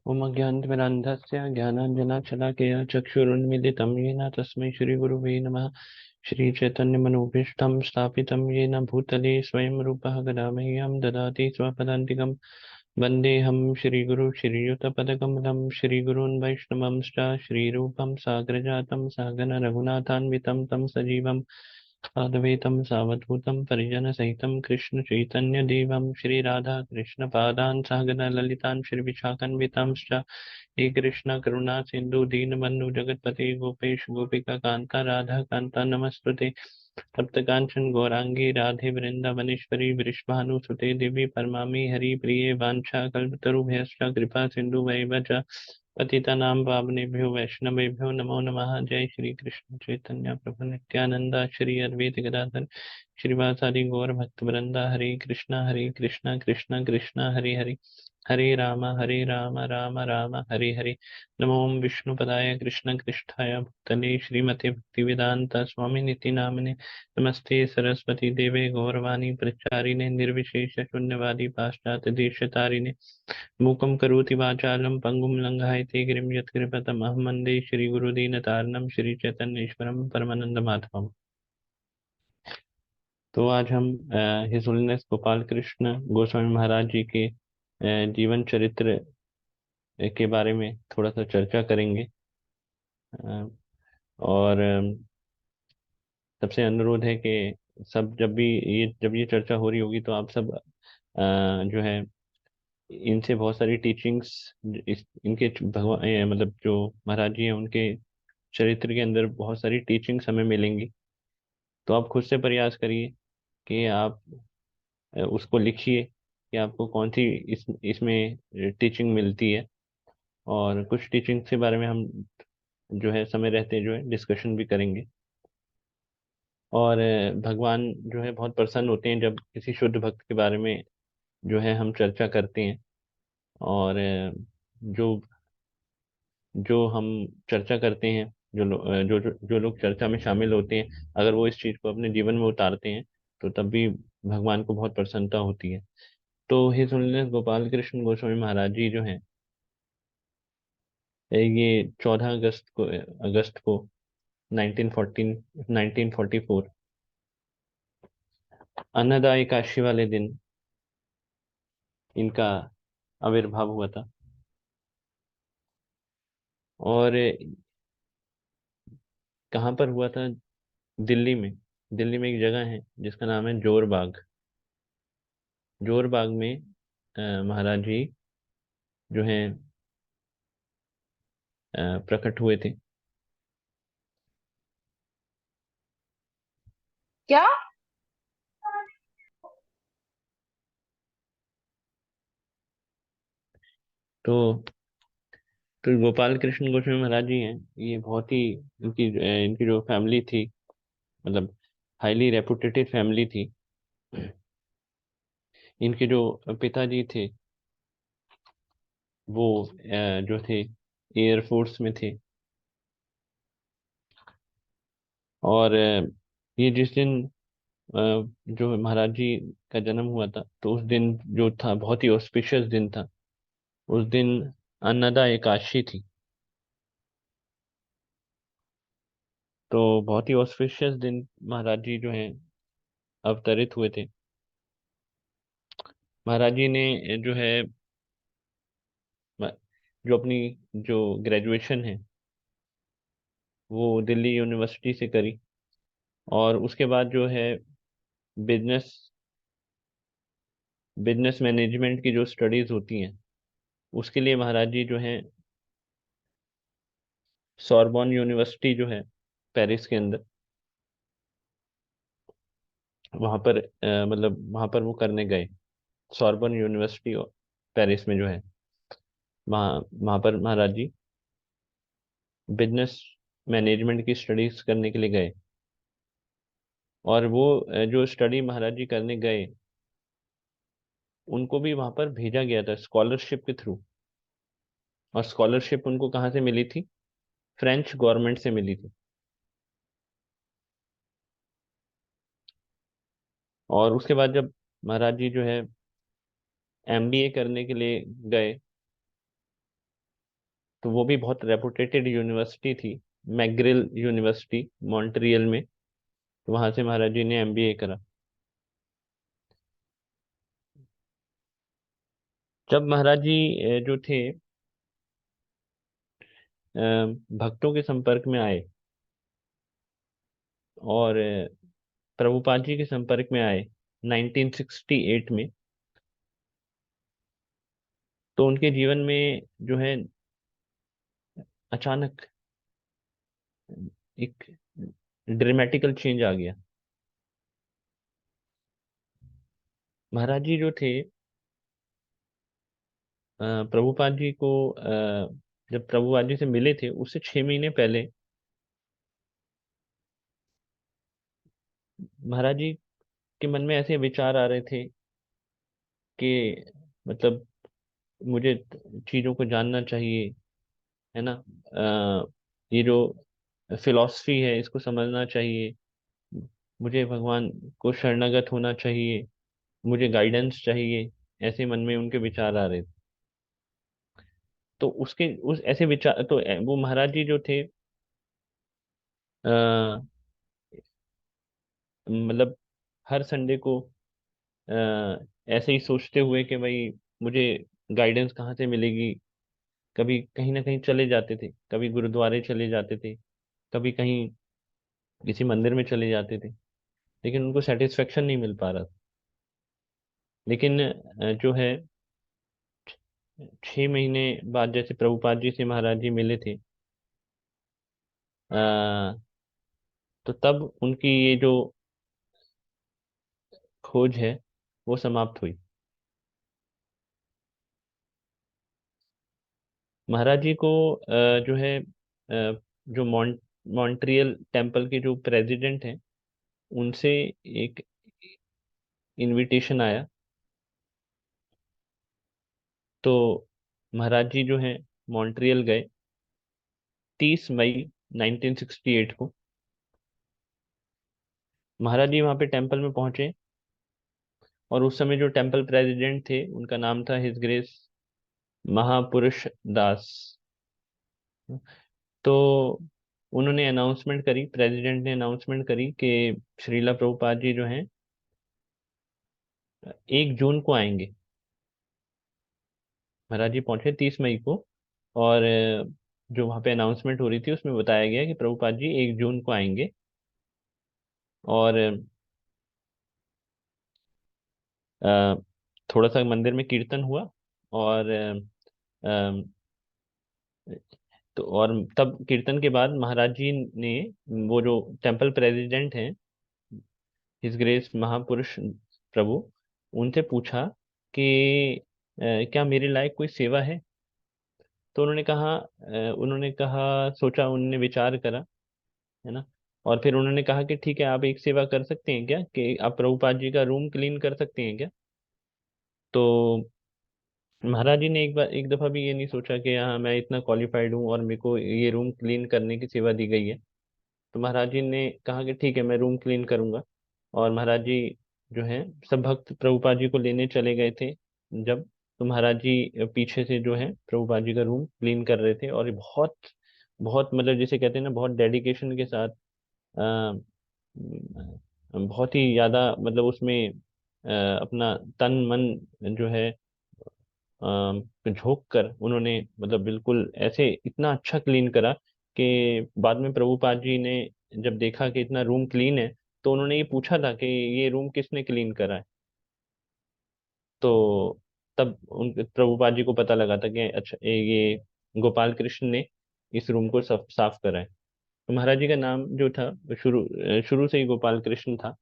उमज्ञानतिमिरान्धस्य ज्ञानाञ्जनशलाकया चक्षुरुन्मीलितं येन तस्मै श्रीगुरुवे नमः। श्रीचैतन्यमनोभीष्टं स्थापितं येन भूतले स्वयं रूपः कदा मह्यं ददाति स्वपदान्तिकं। वन्देऽहं श्रीगुरु श्रीयुतपदकमलं श्रीगुरून् वैष्णवंश्च श्रीरूपं साग्रजातं सहगण रघुनाथान्वितं तं सजीवं साद्वैतं सावधूतं परिजनसहितं कृष्णचैतन्यदेवं श्रीराधाकृष्णपादान् सहगण ललितान् श्रीविशाखान्वितांश्च हे कृष्ण करुणा सिंधु दीनबंधु जगतपते गोपेश गोपिका कांता राधा कांता नमस्तुते। तप्त कांचन गौरांगी राधे वृंदावनेश्वरी वृषभानुसुते देवी परमामी हरि प्रिये वांछा कल्पतरुभ्यश्च कृपा सिंधु वैवच पतितानां पावनेभ्यो वैष्णवेभ्यो नमो नमः। जय श्री कृष्ण चैतन्य प्रभु नित्यानंद श्री अद्वैत गदाधर श्रीवासादि गौर भक्त वृंदा हरे कृष्णा कृष्णा कृष्णा हरे हरे हरे राम राम राम हरे हरे। नमो विष्णुपदाय कृष्ण कृष्णाय भक्तले श्रीमते भक्तिवेदांत स्वामी निति नामने नमस्ते सरस्वती देवे गौरवाणी प्रचारिणे निर्विशेष शून्यवादी पाश्चात्य देशतारिणे मूकं करोति वाचालं पङ्गुं लङ्घयते गिरिं यत्कृपतम् अहं वन्दे श्रीगुरुदीनतारणं श्रीचैतन्येश्वरं परमानन्दमाधवम्। तो आज हम हिज होलीनेस गोपाल कृष्ण गोस्वामी महाराज जी के जीवन चरित्र के बारे में थोड़ा सा चर्चा करेंगे। अ, और सबसे अनुरोध है कि सब जब ये चर्चा हो रही होगी तो आप सब जो है इनसे बहुत सारी टीचिंग्स इनके भगवान मतलब जो महाराज जी हैं उनके चरित्र के अंदर बहुत सारी टीचिंग्स हमें मिलेंगी। तो आप खुद से प्रयास करिए कि आप उसको लिखिए कि आपको कौन सी इसमें टीचिंग मिलती है। और कुछ टीचिंग के बारे में हम जो है समय रहते जो है डिस्कशन भी करेंगे। और भगवान जो है बहुत प्रसन्न होते हैं जब किसी शुद्ध भक्त के बारे में जो है हम चर्चा करते हैं। और जो जो हम चर्चा करते हैं जो लोग चर्चा में शामिल होते हैं अगर वो इस चीज को अपने जीवन में उतारते हैं तो तब भी भगवान को बहुत प्रसन्नता होती है। तो हिज होलीनेस गोपाल कृष्ण गोस्वामी महाराज जी जो हैं ये 14 अगस्त को 1944 अन्नदा एकादशी वाले दिन इनका आविर्भाव हुआ था। और कहाँ पर हुआ था? दिल्ली में। दिल्ली में एक जगह है जिसका नाम है जोर बाग। जोर बाग में महाराज जी जो हैं प्रकट हुए थे। क्या? तो तो गोपाल कृष्ण गोस्वामी महाराज जी हैं ये बहुत ही इनकी जो फैमिली थी मतलब हाईली रेपुटेटेड फैमिली थी। इनके जो पिताजी थे वो जो थे एयरफोर्स में थे। और ये जिस दिन जो महाराज जी का जन्म हुआ था तो उस दिन जो था बहुत ही ऑस्पिशियस दिन था। उस दिन अन्नदा एकादशी थी। तो बहुत ही ऑस्पिशियस दिन महाराज जी जो हैं अवतरित हुए थे। महाराज जी ने जो है म- जो अपनी जो ग्रेजुएशन है वो दिल्ली यूनिवर्सिटी से करी। और उसके बाद जो है बिजनेस बिजनेस मैनेजमेंट की जो स्टडीज होती हैं उसके लिए महाराज जी जो हैं सॉर्बोन यूनिवर्सिटी जो है पेरिस के अंदर वहाँ पर मतलब वहाँ पर वो करने गए। सॉर्बन यूनिवर्सिटी पेरिस में जो है वहाँ वहाँ पर महाराज जी बिजनेस मैनेजमेंट की स्टडीज करने के लिए गए। और वो जो स्टडी महाराज जी करने गए उनको भी वहाँ पर भेजा गया था स्कॉलरशिप के थ्रू। और स्कॉलरशिप उनको कहाँ से मिली थी? फ्रेंच गवर्नमेंट से मिली थी। और उसके बाद जब महाराज जी जो है एमबीए करने के लिए गए तो वो भी बहुत रेपुटेटेड यूनिवर्सिटी थी, मैग्रिल यूनिवर्सिटी मॉन्ट्रियल में। तो वहां से महाराज जी ने एमबीए करा। जब महाराज जी जो थे अ, भक्तों के संपर्क में आए और प्रभुपाद जी के संपर्क में आए 1968 में, तो उनके जीवन में जो है अचानक एक ड्रामेटिकल चेंज आ गया। महाराज जी जो थे प्रभुपाद जी को जब प्रभुपाद जी से मिले थे उससे 6 महीने पहले महाराज जी के मन में ऐसे विचार आ रहे थे कि मतलब मुझे चीजों को जानना चाहिए, है ना। ये जो फिलॉसफी है इसको समझना चाहिए, मुझे भगवान को शरणागत होना चाहिए, मुझे गाइडेंस चाहिए। ऐसे मन में उनके विचार आ रहे थे। तो उसके उस ऐसे विचार तो वो महाराज जी जो थे आ, मतलब हर संडे को ऐसे ही सोचते हुए कि भाई मुझे गाइडेंस कहाँ से मिलेगी, कभी कहीं ना कहीं चले जाते थे, कभी गुरुद्वारे चले जाते थे, कभी कहीं किसी मंदिर में चले जाते थे, लेकिन उनको सेटिस्फेक्शन नहीं मिल पा रहा था। लेकिन जो है 6 महीने बाद जैसे प्रभुपाद जी से महाराज जी मिले थे, आ, तो तब उनकी ये जो खोज है वो समाप्त हुई। महाराज जी को जो है जो मॉन्ट्रियल टेम्पल के जो प्रेसिडेंट हैं उनसे एक इनविटेशन आया। तो महाराज जी जो है मॉन्ट्रियल गए 30 मई 1968 को। महाराज जी वहाँ पे टेम्पल में पहुंचे और उस समय जो टेम्पल प्रेसिडेंट थे उनका नाम था हिज ग्रेस महापुरुष दास। तो उन्होंने अनाउंसमेंट करी, प्रेसिडेंट ने अनाउंसमेंट करी कि श्रीला प्रभुपाद जी जो हैं 1 जून को आएंगे। महाराज जी पहुंचे 30 मई को, और जो वहाँ पे अनाउंसमेंट हो रही थी उसमें बताया गया कि प्रभुपाद जी 1 जून को आएंगे। और अ, थोड़ा सा मंदिर में कीर्तन हुआ। और अ, तो और तब कीर्तन के बाद महाराज जी ने वो जो टेम्पल प्रेसिडेंट हैं हिज ग्रेस महापुरुष प्रभु, उनसे पूछा कि क्या मेरे लायक कोई सेवा है। तो उन्होंने कहा, सोचा, उन्होंने विचार करा, है ना। और फिर उन्होंने कहा कि ठीक है, आप एक सेवा कर सकते हैं क्या, कि आप प्रभुपाद जी का रूम क्लीन कर सकते हैं क्या। तो महाराज जी ने एक दफा भी ये नहीं सोचा कि हाँ मैं इतना क्वालिफाइड हूँ और मेरे को ये रूम क्लीन करने की सेवा दी गई है। तो महाराज जी ने कहा कि ठीक है, मैं रूम क्लीन करूंगा। और महाराज जी जो है सब भक्त प्रभुपाद जी को लेने चले गए थे जब, तो महाराज जी पीछे से जो है प्रभुपाद जी का रूम क्लीन कर रहे थे। और ये बहुत बहुत मतलब जिसे कहते हैं ना, बहुत डेडिकेशन के साथ बहुत ही ज्यादा मतलब उसमें अपना तन मन जो है झोंक कर उन्होंने मतलब बिल्कुल ऐसे इतना अच्छा क्लीन करा कि बाद में प्रभुपाद जी ने जब देखा कि इतना रूम क्लीन है, तो उन्होंने ये पूछा था कि ये रूम किसने क्लीन करा है। तो तब उन प्रभुपाद जी को पता लगा था कि अच्छा ये गोपाल कृष्ण ने इस रूम को साफ करा है। तो महाराज जी का नाम जो था वो शुरू से ही गोपाल कृष्ण था।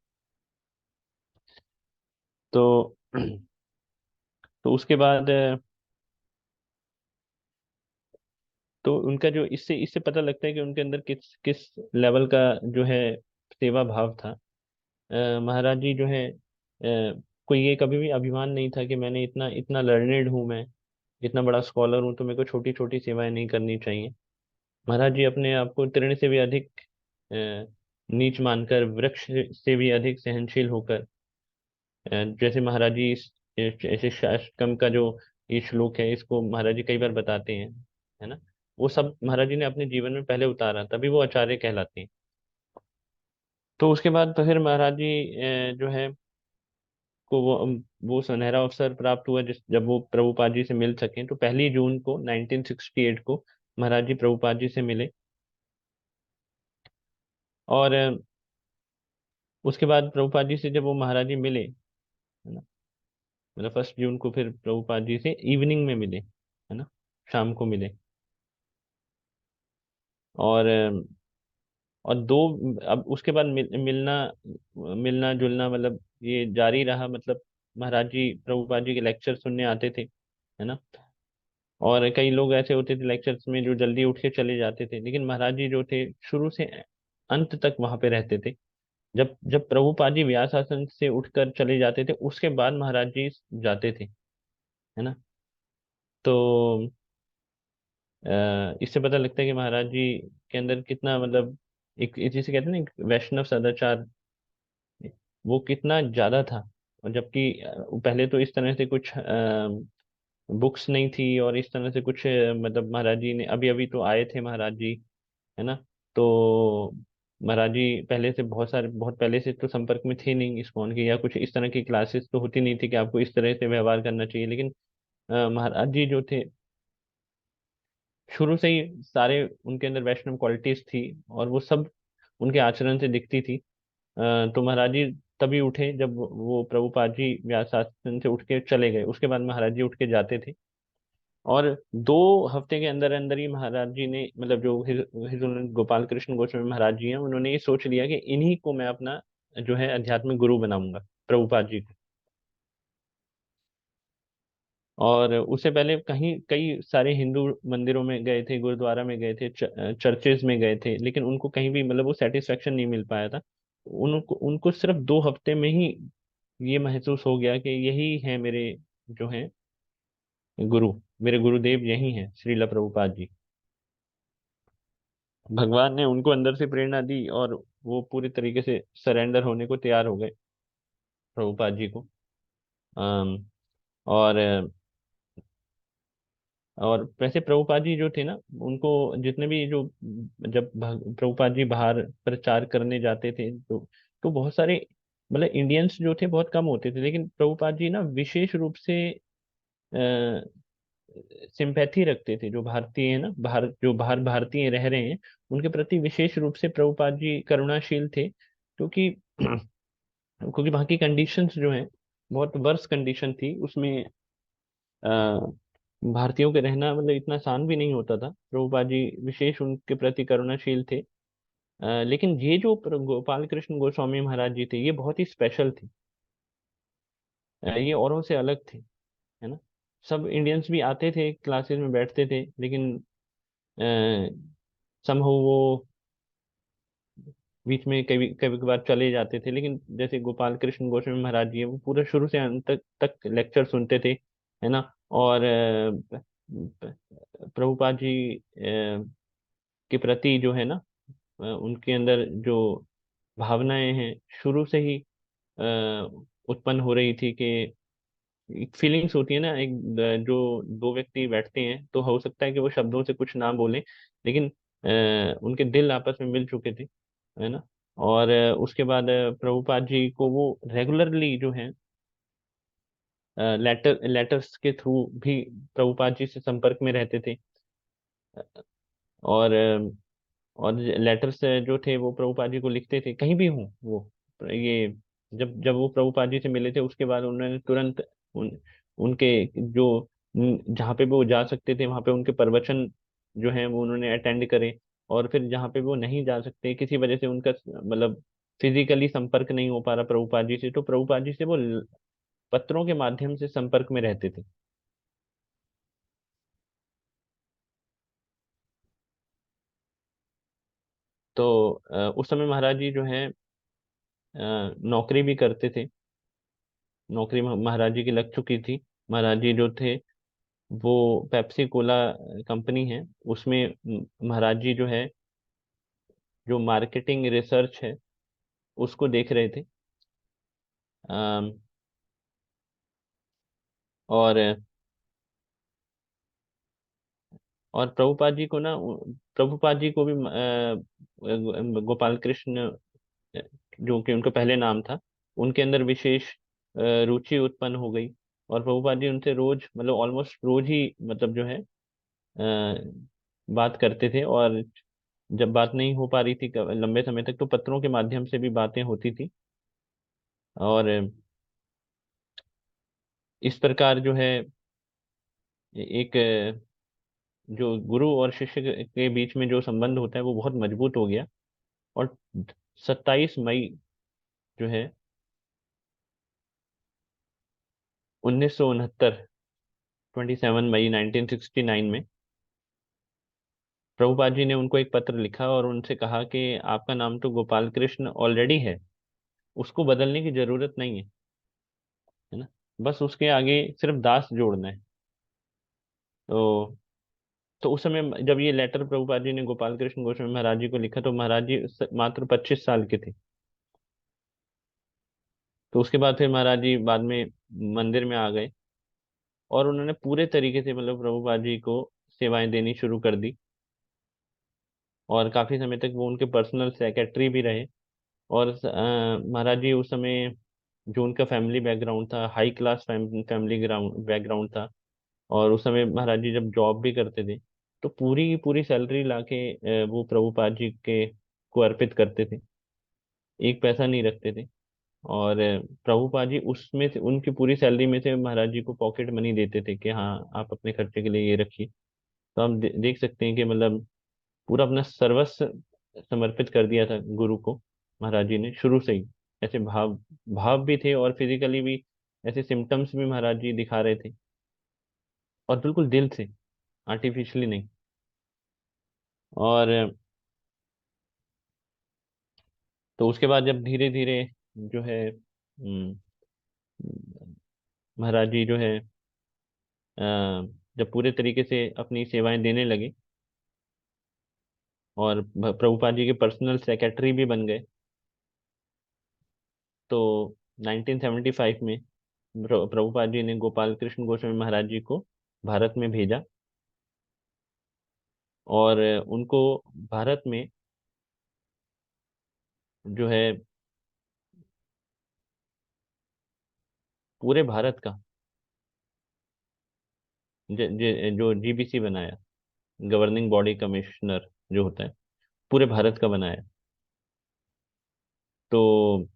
तो तो उसके बाद तो उनका जो इससे इससे पता लगता है कि उनके अंदर किस किस लेवल का जो है सेवा भाव था। महाराज जी जो है कोई ये कभी भी अभिमान नहीं था कि मैंने इतना इतना लर्नेड हूँ, मैं इतना बड़ा स्कॉलर हूँ, तो मेरे को छोटी छोटी सेवाएं नहीं करनी चाहिए। महाराज जी अपने आप को तृण से भी अधिक नीच मानकर, वृक्ष से भी अधिक सहनशील होकर, जैसे महाराज जी ऐसे शास्त्रम का जो ये श्लोक है इसको महाराज जी कई बार बताते हैं, है ना। वो सब महाराज जी ने अपने जीवन में पहले उतारा, तभी वो आचार्य कहलाते हैं। तो उसके बाद तो फिर महाराज जी जो है को वो सुनहरा अवसर प्राप्त हुआ जिस जब वो प्रभुपाद जी से मिल सके। तो 1 जून को 1968 को महाराज जी प्रभुपाद जी से मिले। और उसके बाद प्रभुपाद जी से जब वो महाराज जी मिले, है ना, मतलब 1 जून को फिर प्रभुपाद जी से इवनिंग में मिले, है ना, शाम को मिले। और दो, अब उसके बाद मिलना मिलना जुलना मतलब ये जारी रहा। मतलब महाराज जी प्रभुपाद जी के लेक्चर सुनने आते थे, है ना। और कई लोग ऐसे होते थे लेक्चर्स में जो जल्दी उठ के चले जाते थे, लेकिन महाराज जी जो थे शुरू से अंत तक वहां पे रहते थे। जब जब प्रभुपाद जी व्यास आसन से उठकर चले जाते थे, उसके बाद महाराज जी जाते थे, है ना। तो इससे पता लगता है कि महाराज जी के अंदर कितना मतलब एक जिसे कहते हैं ना एक वैष्णव सदाचार, वो कितना ज्यादा था। और जबकि पहले तो इस तरह से कुछ बुक्स नहीं थी, और इस तरह से कुछ मतलब महाराज जी ने अभी अभी तो आए थे महाराज जी, है ना। तो महाराज जी पहले से बहुत पहले से तो संपर्क में थे नहीं इस्कॉन के, या कुछ इस तरह की क्लासेस तो होती नहीं थी कि आपको इस तरह से व्यवहार करना चाहिए। लेकिन महाराज जी जो थे शुरू से ही सारे उनके अंदर वैष्णव क्वालिटीज थी, और वो सब उनके आचरण से दिखती थी। तो महाराज जी तभी उठे जब वो प्रभुपाद जी व्यास आसन से उठ के चले गए, उसके बाद महाराज जी उठ के जाते थे। और 2 हफ्ते के अंदर अंदर ही महाराज जी ने मतलब जो हिजूर गोपाल कृष्ण गोस्वामी महाराज जी हैं, उन्होंने ये सोच लिया कि इन्हीं को मैं अपना जो है आध्यात्मिक गुरु बनाऊंगा, प्रभुपाद जी को। और उससे पहले कहीं कई सारे हिंदू मंदिरों में गए थे, गुरुद्वारा में गए थे, चर्चेज में गए थे, लेकिन उनको कहीं भी मतलब वो सेटिस्फेक्शन नहीं मिल पाया था। उनको उनको सिर्फ 2 हफ्ते में ही ये महसूस हो गया कि यही है मेरे जो है गुरु, मेरे गुरुदेव यही हैं, श्रीला प्रभुपाद जी। भगवान ने उनको अंदर से प्रेरणा दी, और वो पूरी तरीके से सरेंडर होने को तैयार हो गए प्रभुपाद जी को। अम, और वैसे प्रभुपाद जी जो थे ना, उनको जितने भी जो जब प्रभुपाद जी बाहर प्रचार करने जाते थे, तो बहुत सारे मतलब इंडियंस जो थे बहुत कम होते थे, लेकिन प्रभुपाद जी ना विशेष रूप से सिंपैथी रखते थे। जो भारतीय है ना, जो बाहर भारतीय रह रहे हैं, उनके प्रति विशेष रूप से प्रभुपाद जी करुणाशील थे। क्योंकि क्योंकि वहाँ की कंडीशंस जो हैं बहुत वर्स कंडीशन थी उसमें। अ, भारतीयों के रहना मतलब इतना आसान भी नहीं होता था। प्रभुपाद जी विशेष उनके प्रति करुणाशील थे। लेकिन ये जो गोपाल कृष्ण गोस्वामी महाराज जी थे, ये बहुत ही स्पेशल थे। ये औरों से अलग थे, है ना। सब इंडियंस भी आते थे क्लासेस में बैठते थे, लेकिन समहाउ वो बीच में कभी कभी कभार चले जाते थे। लेकिन जैसे गोपाल कृष्ण गोस्वामी महाराज जी है, वो पूरा शुरू से अंत तक लेक्चर सुनते थे, है ना। और प्रभुपाद जी के प्रति जो है ना उनके अंदर जो भावनाएं हैं शुरू से ही अ, उत्पन्न हो रही थी। कि एक फीलिंग्स होती है ना, एक जो दो व्यक्ति बैठते हैं तो हो सकता है कि वो शब्दों से कुछ ना बोले, लेकिन उनके दिल आपस में मिल चुके थे, है ना। और उसके बाद प्रभुपाद जी को वो रेगुलरली जो है लेटर्स के थ्रू भी प्रभुपाद जी से संपर्क में रहते थे। और लेटर्स जो थे वो प्रभुपाद जी को लिखते थे कहीं भी हूँ वो। ये जब वो प्रभुपाद जी से मिले थे, उसके बाद उन्होंने तुरंत उनके जो जहाँ पे भी वो जा सकते थे वहाँ पे उनके प्रवचन जो है वो उन्होंने अटेंड करे। और फिर जहाँ पे वो नहीं जा सकते किसी वजह से, उनका मतलब फिजिकली संपर्क नहीं हो पा रहा प्रभुपाद जी से, तो प्रभुपाद जी से वो पत्रों के माध्यम से संपर्क में रहते थे। तो उस समय महाराज जी जो है नौकरी भी करते थे। नौकरी महाराज जी की लग चुकी थी। महाराज जी जो थे वो पेप्सी कोला कंपनी है, उसमें महाराज जी जो है जो मार्केटिंग रिसर्च है उसको देख रहे थे। अम, और और प्रभुपाद जी को ना, प्रभुपाद जी को भी गोपाल कृष्ण, जो कि उनका पहले नाम था, उनके अंदर विशेष रुचि उत्पन्न हो गई। और प्रभुपाद जी उनसे रोज, मतलब ऑलमोस्ट रोज ही, मतलब जो है बात करते थे। और जब बात नहीं हो पा रही थी लंबे समय तक, तो पत्रों के माध्यम से भी बातें होती थी। और इस प्रकार जो है एक जो गुरु और शिष्य के बीच में जो संबंध होता है वो बहुत मजबूत हो गया। और 27 मई जो है 1969, 27 मई 1969 में प्रभुपाद जी ने उनको एक पत्र लिखा और उनसे कहा कि आपका नाम तो गोपाल कृष्ण ऑलरेडी है, उसको बदलने की जरूरत नहीं है ना, बस उसके आगे सिर्फ दास जोड़ना है। तो उस समय जब ये लेटर प्रभुपाद जी ने गोपाल कृष्ण गोस्वामी महाराज जी को लिखा, तो महाराज जी मात्र 25 साल के थे। तो उसके बाद फिर महाराज जी बाद में मंदिर में आ गए और उन्होंने पूरे तरीके से, मतलब प्रभुपाद जी को सेवाएं देनी शुरू कर दी। और काफी समय तक वो उनके पर्सनल सेक्रेटरी भी रहे। और महाराज जी उस समय, जो उनका फैमिली बैकग्राउंड था, high class family ground background था। और उस समय महाराज जी जब जॉब भी करते थे, तो पूरी की पूरी सैलरी लाके वो प्रभुपाद जी के को अर्पित करते थे, एक पैसा नहीं रखते थे। और प्रभुपाद जी उसमें से, उनकी पूरी सैलरी में से महाराज जी को पॉकेट मनी देते थे कि हाँ आप अपने खर्चे के लिए ये रखिए। तो हम देख सकते हैं कि मतलब पूरा अपना सर्वस्व समर्पित कर दिया था गुरु को महाराज जी ने शुरू से ही। ऐसे भाव भाव भी थे और फिजिकली भी ऐसे सिम्टम्स भी महाराज जी दिखा रहे थे, और बिल्कुल दिल से, आर्टिफिशियली नहीं। और तो उसके बाद जब धीरे धीरे जो है महाराज जी जो है जब पूरे तरीके से अपनी सेवाएं देने लगे और प्रभुपाद जी के पर्सनल सेक्रेटरी भी बन गए, तो 1975 में प्रभुपाद जी ने गोपाल कृष्ण गोस्वामी महाराज जी को भारत में भेजा। और उनको भारत में जो है पूरे भारत का जो जीबीसी बनाया, गवर्निंग बॉडी कमिश्नर जो होता है, पूरे भारत का बनाया। तो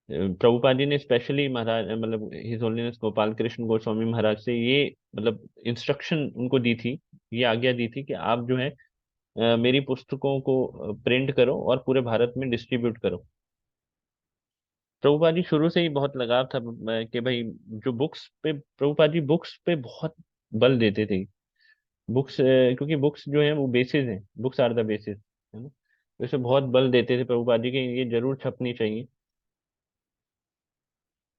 प्रभुपाद जी ने स्पेशली महाराज, मतलब हिज होलीनेस गोपाल कृष्ण गोस्वामी महाराज से ये, मतलब इंस्ट्रक्शन उनको दी थी, ये आज्ञा दी थी कि आप जो है मेरी पुस्तकों को प्रिंट करो और पूरे भारत में डिस्ट्रीब्यूट करो। प्रभुपाद जी शुरू से ही बहुत लगाव था कि भाई, जो बुक्स पे, प्रभुपाद जी बुक्स पे बहुत बल देते थे। बुक्स, क्योंकि बुक्स जो है वो बेसिस हैं, बुक्स आर द बेसिस, है ना। तो इसे बहुत बल देते थे प्रभुपाद जी कि ये जरूर छपनी चाहिए।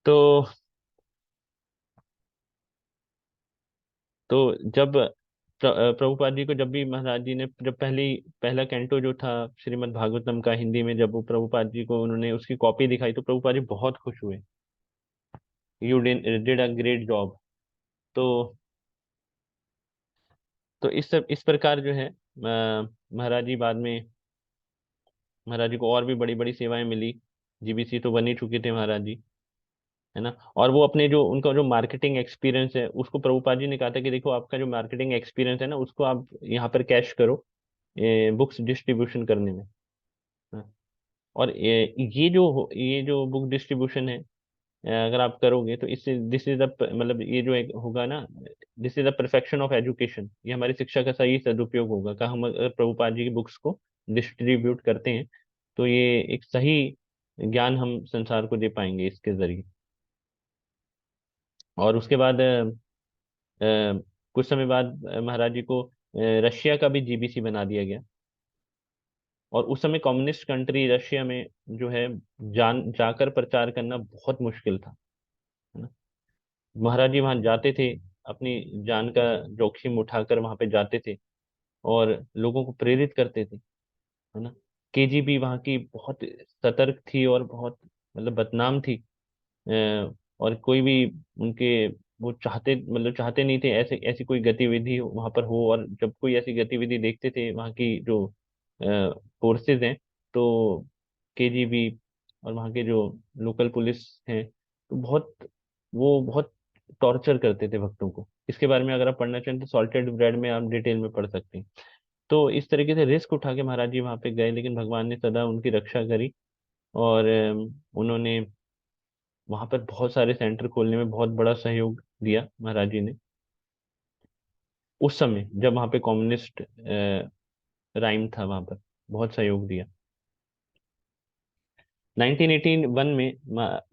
तो जब प्रभुपाद जी को, जब भी महाराज जी ने जब पहला कैंटो जो था श्रीमद् भागवतम का हिंदी में, जब वो प्रभुपाद जी को उन्होंने उसकी कॉपी दिखाई, तो प्रभुपाद जी बहुत खुश हुए। You did a great job. तो इस प्रकार जो है महाराज जी बाद में, महाराज जी को और भी बड़ी बड़ी सेवाएं मिली। जीबीसी तो बन ही चुके थे महाराज जी, है ना। और वो अपने जो, उनका जो मार्केटिंग एक्सपीरियंस है, उसको प्रभुपाद जी ने कहा था कि देखो आपका जो मार्केटिंग एक्सपीरियंस है ना, उसको आप यहाँ पर कैश करो बुक्स डिस्ट्रीब्यूशन करने में। हाँ। और ये जो बुक डिस्ट्रीब्यूशन है, अगर आप करोगे तो इससे, दिस इज द, मतलब ये जो एक होगा ना, this is the perfection of education, ये हमारी शिक्षा का सही सदुपयोग होगा का हम अगर प्रभुपाद जी की बुक्स को डिस्ट्रीब्यूट करते हैं, तो ये एक सही ज्ञान हम संसार को दे पाएंगे इसके जरिए। और उसके बाद कुछ समय बाद महाराज जी को रशिया का भी जीबीसी बना दिया गया। और उस समय कम्युनिस्ट कंट्री रशिया में जो है जाकर प्रचार करना बहुत मुश्किल था, है ना। महाराज जी वहां जाते थे, अपनी जान का जोखिम उठाकर वहां पे जाते थे और लोगों को प्रेरित करते थे, है ना। केजीबी वहां की बहुत सतर्क थी और बहुत, मतलब बदनाम थी। और कोई भी उनके वो चाहते, मतलब चाहते नहीं थे ऐसे ऐसी कोई गतिविधि वहां पर हो, और जब कोई ऐसी गतिविधि देखते थे वहाँ की जो फोर्सेस हैं, तो केजीबी और वहाँ के जो लोकल पुलिस हैं, तो बहुत टॉर्चर करते थे भक्तों को। इसके बारे में अगर आप पढ़ना चाहें तो सॉल्टेड ब्रेड में आप डिटेल में पढ़ सकते हैं। तो इस तरीके से रिस्क उठा के महाराज जी वहां पे गए, लेकिन भगवान ने सदा उनकी रक्षा करी। और उन्होंने वहां पर बहुत सारे सेंटर खोलने में बहुत बड़ा सहयोग दिया महाराज जी ने, उस समय जब वहां पे कम्युनिस्ट राइम था वहां पर, बहुत सहयोग दिया। 1981 में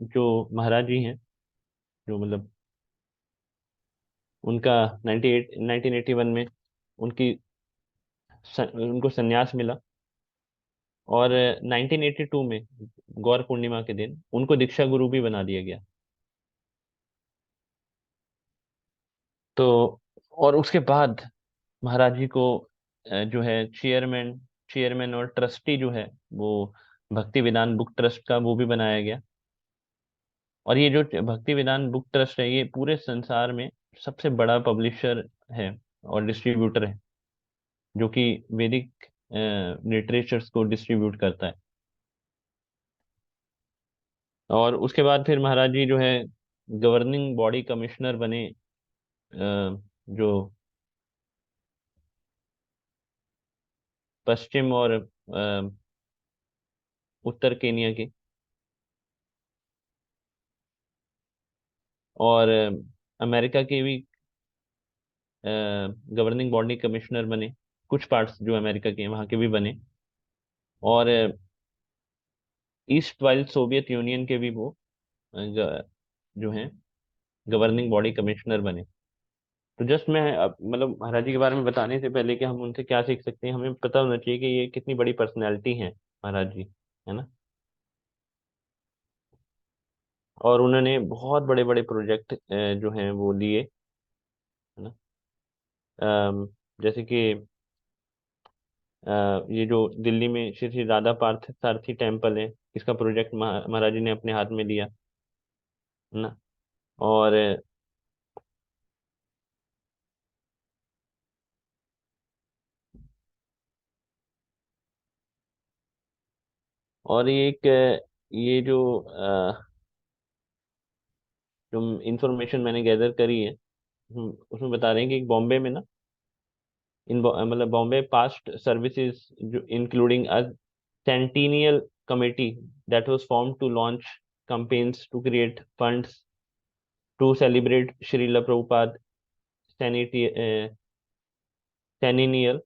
जो महाराज जी हैं, जो मतलब उनका 98 1981 में उनकी उनको संन्यास मिला। और 1982 में गौर पूर्णिमा के दिन उनको दीक्षा गुरु भी बना दिया गया। तो और उसके बाद महाराज जी को जो है चेयरमैन और ट्रस्टी जो है वो भक्ति विदान बुक ट्रस्ट का वो भी बनाया गया। और ये जो भक्ति विदान बुक ट्रस्ट है, ये पूरे संसार में सबसे बड़ा पब्लिशर है और डिस्ट्रीब्यूटर है, जो कि वैदिक लिटरेचर्स को डिस्ट्रीब्यूट करता है। और उसके बाद फिर महाराज जी जो है गवर्निंग बॉडी कमिश्नर बने, जो पश्चिम और उत्तर केनिया के, और अमेरिका के भी गवर्निंग बॉडी कमिश्नर बने। कुछ पार्ट्स जो अमेरिका के हैं वहाँ के भी बने। और ईस्ट वाइल सोवियत यूनियन के भी वो जो हैं गवर्निंग बॉडी कमिश्नर बने। तो जस्ट मैं मतलब महाराज जी के बारे में बताने से पहले कि हम उनसे क्या सीख सकते हैं, हमें पता होना चाहिए कि ये कितनी बड़ी पर्सनैलिटी है महाराज जी, है ना। और उन्होंने बहुत बड़े बड़े प्रोजेक्ट जो हैं वो लिए, है ना। अम, जैसे कि ये जो दिल्ली में श्री श्री राधा पार्थ सारथी टेम्पल है, इसका प्रोजेक्ट महाराज जी ने अपने हाथ में लिया, है ना। और और ये एक ये जो इंफॉर्मेशन मैंने गैदर करी है, उसमें बता रहे हैं कि बॉम्बे में ना, मतलब बॉम्बे पास्ट सर्विसेज जो including a centennial committee that was form to launch campaigns to create funds to celebrate Srila Prabhupada centennial,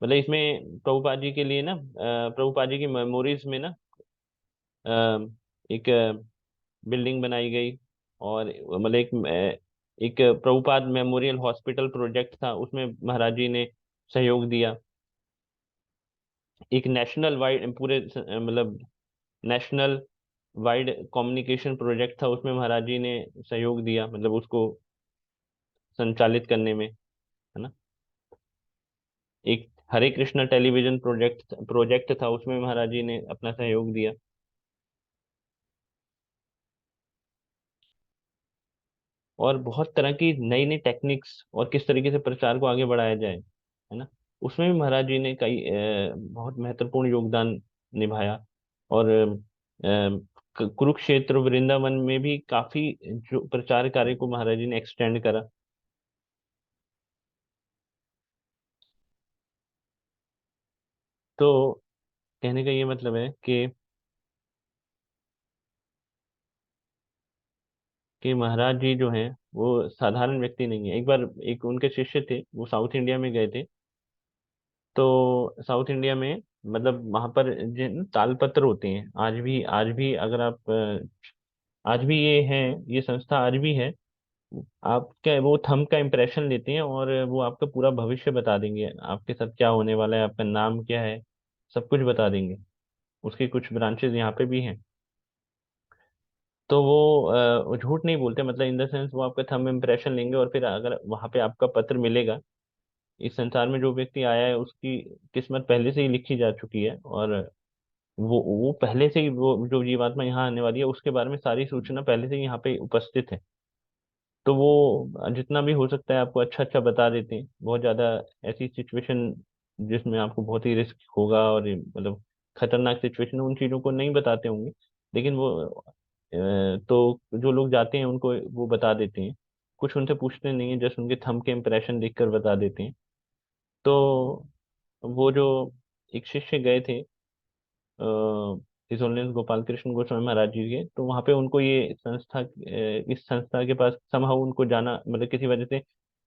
मतलब इसमें प्रभुपाद जी के लिए ना, प्रभुपाद जी की मेमोरीज में ना अ, एक बिल्डिंग बनाई गई। और मतलब एक प्रभुपाद मेमोरियल हॉस्पिटल प्रोजेक्ट था, उसमें महाराज जी ने सहयोग दिया। एक नेशनल वाइड पूरे मतलब नेशनल वाइड कम्युनिकेशन प्रोजेक्ट था, उसमें महाराज जी ने सहयोग दिया, मतलब उसको संचालित करने में, है ना। एक हरे कृष्णा टेलीविजन प्रोजेक्ट था, उसमें महाराज जी ने अपना सहयोग दिया। और बहुत तरह की नई नई टेक्निक्स और किस तरीके से प्रचार को आगे बढ़ाया जाए, है ना, उसमें भी महाराज जी ने कई बहुत महत्वपूर्ण योगदान निभाया। और कुरुक्षेत्र वृंदावन में भी काफी जो प्रचार कार्य को महाराज जी ने एक्सटेंड करा। तो कहने का ये मतलब है कि महाराज जी जो हैं वो साधारण व्यक्ति नहीं है। एक बार एक उनके शिष्य थे, वो साउथ इंडिया में गए थे। तो साउथ इंडिया में मतलब वहां पर जिन तालपत्र होते हैं, आज भी अगर आप आज भी ये हैं, ये संस्था आज भी है। आपके वो थंब का इम्प्रेशन लेते हैं और वो आपका पूरा भविष्य बता देंगे, आपके साथ क्या होने वाला है, आपका नाम क्या है, सब कुछ बता देंगे। उसकी कुछ ब्रांचेस यहाँ पे भी हैं। तो वो झूठ नहीं बोलते, मतलब इन द सेंस वो आपका थंब इम्प्रेशन लेंगे, और फिर अगर वहां पे आपका पत्र मिलेगा, इस संसार में जो व्यक्ति आया है उसकी किस्मत पहले से ही लिखी जा चुकी है। और वो पहले से ही, वो जो जीवात्मा यहाँ आने वाली है उसके बारे में सारी सूचना पहले से ही यहाँ पे उपस्थित है। तो वो जितना भी हो सकता है आपको अच्छा अच्छा बता देते हैं। बहुत ज्यादा ऐसी सिचुएशन जिसमें आपको बहुत ही रिस्क होगा और मतलब खतरनाक सिचुएशन, उन चीजों को नहीं बताते होंगे, लेकिन वो तो जो लोग जाते हैं उनको वो बता देते हैं। कुछ उनसे पूछते नहीं है, जस्ट उनके थंब के इम्प्रेशन देखकर बता देते हैं। तो वो जो एक शिष्य गए थे हिज ऑनरेंस गोपाल कृष्ण गोस्वामी महाराज जी के, तो वहां पे उनको ये संस्था, इस संस्था के पास समहाउ उनको जाना, मतलब किसी वजह से,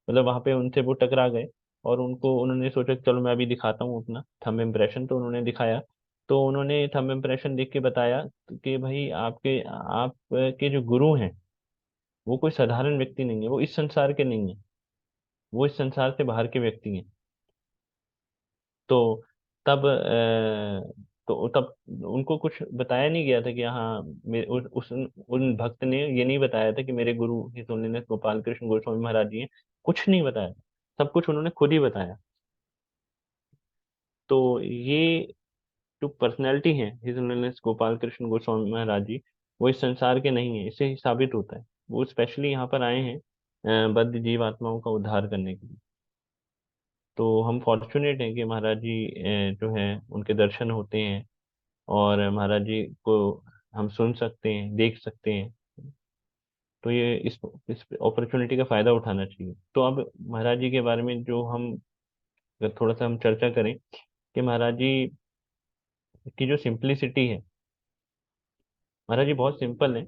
मतलब वहां पे उनसे वो टकरा गए। और उनको, उन्होंने सोचा कि चलो मैं अभी दिखाता हूँ अपना थंब इम्प्रेशन, तो उन्होंने दिखाया। तो उन्होंने थंब इम्प्रेशन देख के बताया कि भाई आपके जो गुरु हैं वो कोई साधारण व्यक्ति नहीं है, वो इस संसार के नहीं है, वो इस संसार से बाहर के व्यक्ति हैं। तो तब तब उनको कुछ बताया नहीं गया था कि हाँ, उन भक्त ने ये नहीं बताया था कि मेरे गुरु हिज होलीनेस गोपाल कृष्ण गोस्वामी महाराज जी हैं। कुछ नहीं बताया, सब कुछ उन्होंने खुद ही बताया। तो ये जो पर्सनैलिटी है हिज होलीनेस गोपाल कृष्ण गोस्वामी महाराज जी, वो इस संसार के नहीं है, इससे ही साबित होता है। वो स्पेशली यहाँ पर आए हैं बद्ध जीव आत्माओं का उद्धार करने के लिए। तो हम फॉर्चुनेट हैं कि महाराज जी जो है उनके दर्शन होते हैं, और महाराज जी को हम सुन सकते हैं, देख सकते हैं। तो ये इस अपॉर्चुनिटी का फायदा उठाना चाहिए। तो अब महाराज जी के बारे में जो हम, अगर थोड़ा सा हम चर्चा करें कि महाराज जी की जो सिंप्लिसिटी है, महाराज जी बहुत सिंपल है।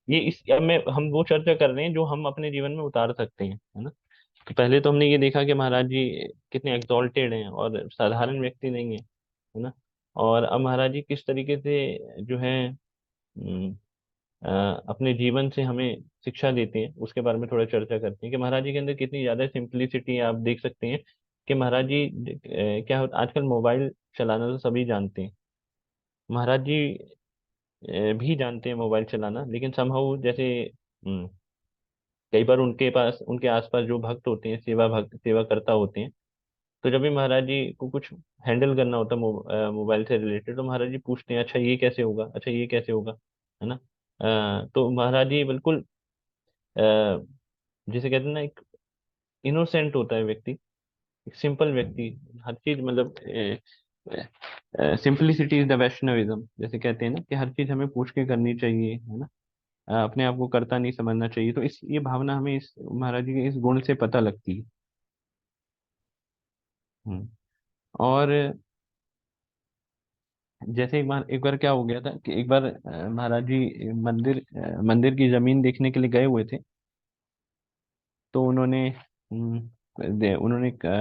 ये इस अब मैं हम वो चर्चा कर रहे हैं जो हम अपने जीवन में उतार सकते हैं, है ना। तो पहले तो हमने ये देखा कि महाराज जी कितने एक्सॉल्टेड हैं और साधारण व्यक्ति नहीं है, है ना। और अब महाराज जी किस तरीके से जो है अ, अपने जीवन से हमें शिक्षा देते हैं, उसके बारे में थोड़ा चर्चा करते हैं कि महाराज जी के अंदर कितनी ज्यादा सिंप्लिसिटी है। आप देख सकते हैं कि महाराज जी क्या होता, आजकल मोबाइल चलाना तो सभी जानते हैं, महाराज जी भी जानते हैं मोबाइल चलाना, लेकिन समहाउ जैसे कई बार उनके पास, उनके आसपास जो भक्त होते हैं, सेवा करता होते हैं, तो जब भी महाराज जी को कुछ हैंडल करना होता है मोबाइल से रिलेटेड, तो महाराज जी पूछते हैं अच्छा ये कैसे होगा, अच्छा ये कैसे होगा, है ना। तो महाराज जी बिल्कुल अ, जिसे कहते हैं ना, एक इनोसेंट होता है व्यक्ति, एक सिंपल व्यक्ति। हर चीज मतलब सिंपलिसिटी इज द वैष्णविज्म, जैसे कहते हैं ना कि हर चीज हमें पूछ के करनी चाहिए, है ना। अपने आप को करता नहीं समझना चाहिए। तो इस ये भावना हमें इस महाराज जी के इस गुण से पता लगती है। हम्म। और जैसे एक बार क्या हो गया था कि एक बार महाराज जी मंदिर की जमीन देखने के लिए गए हुए थे। तो उन्होंने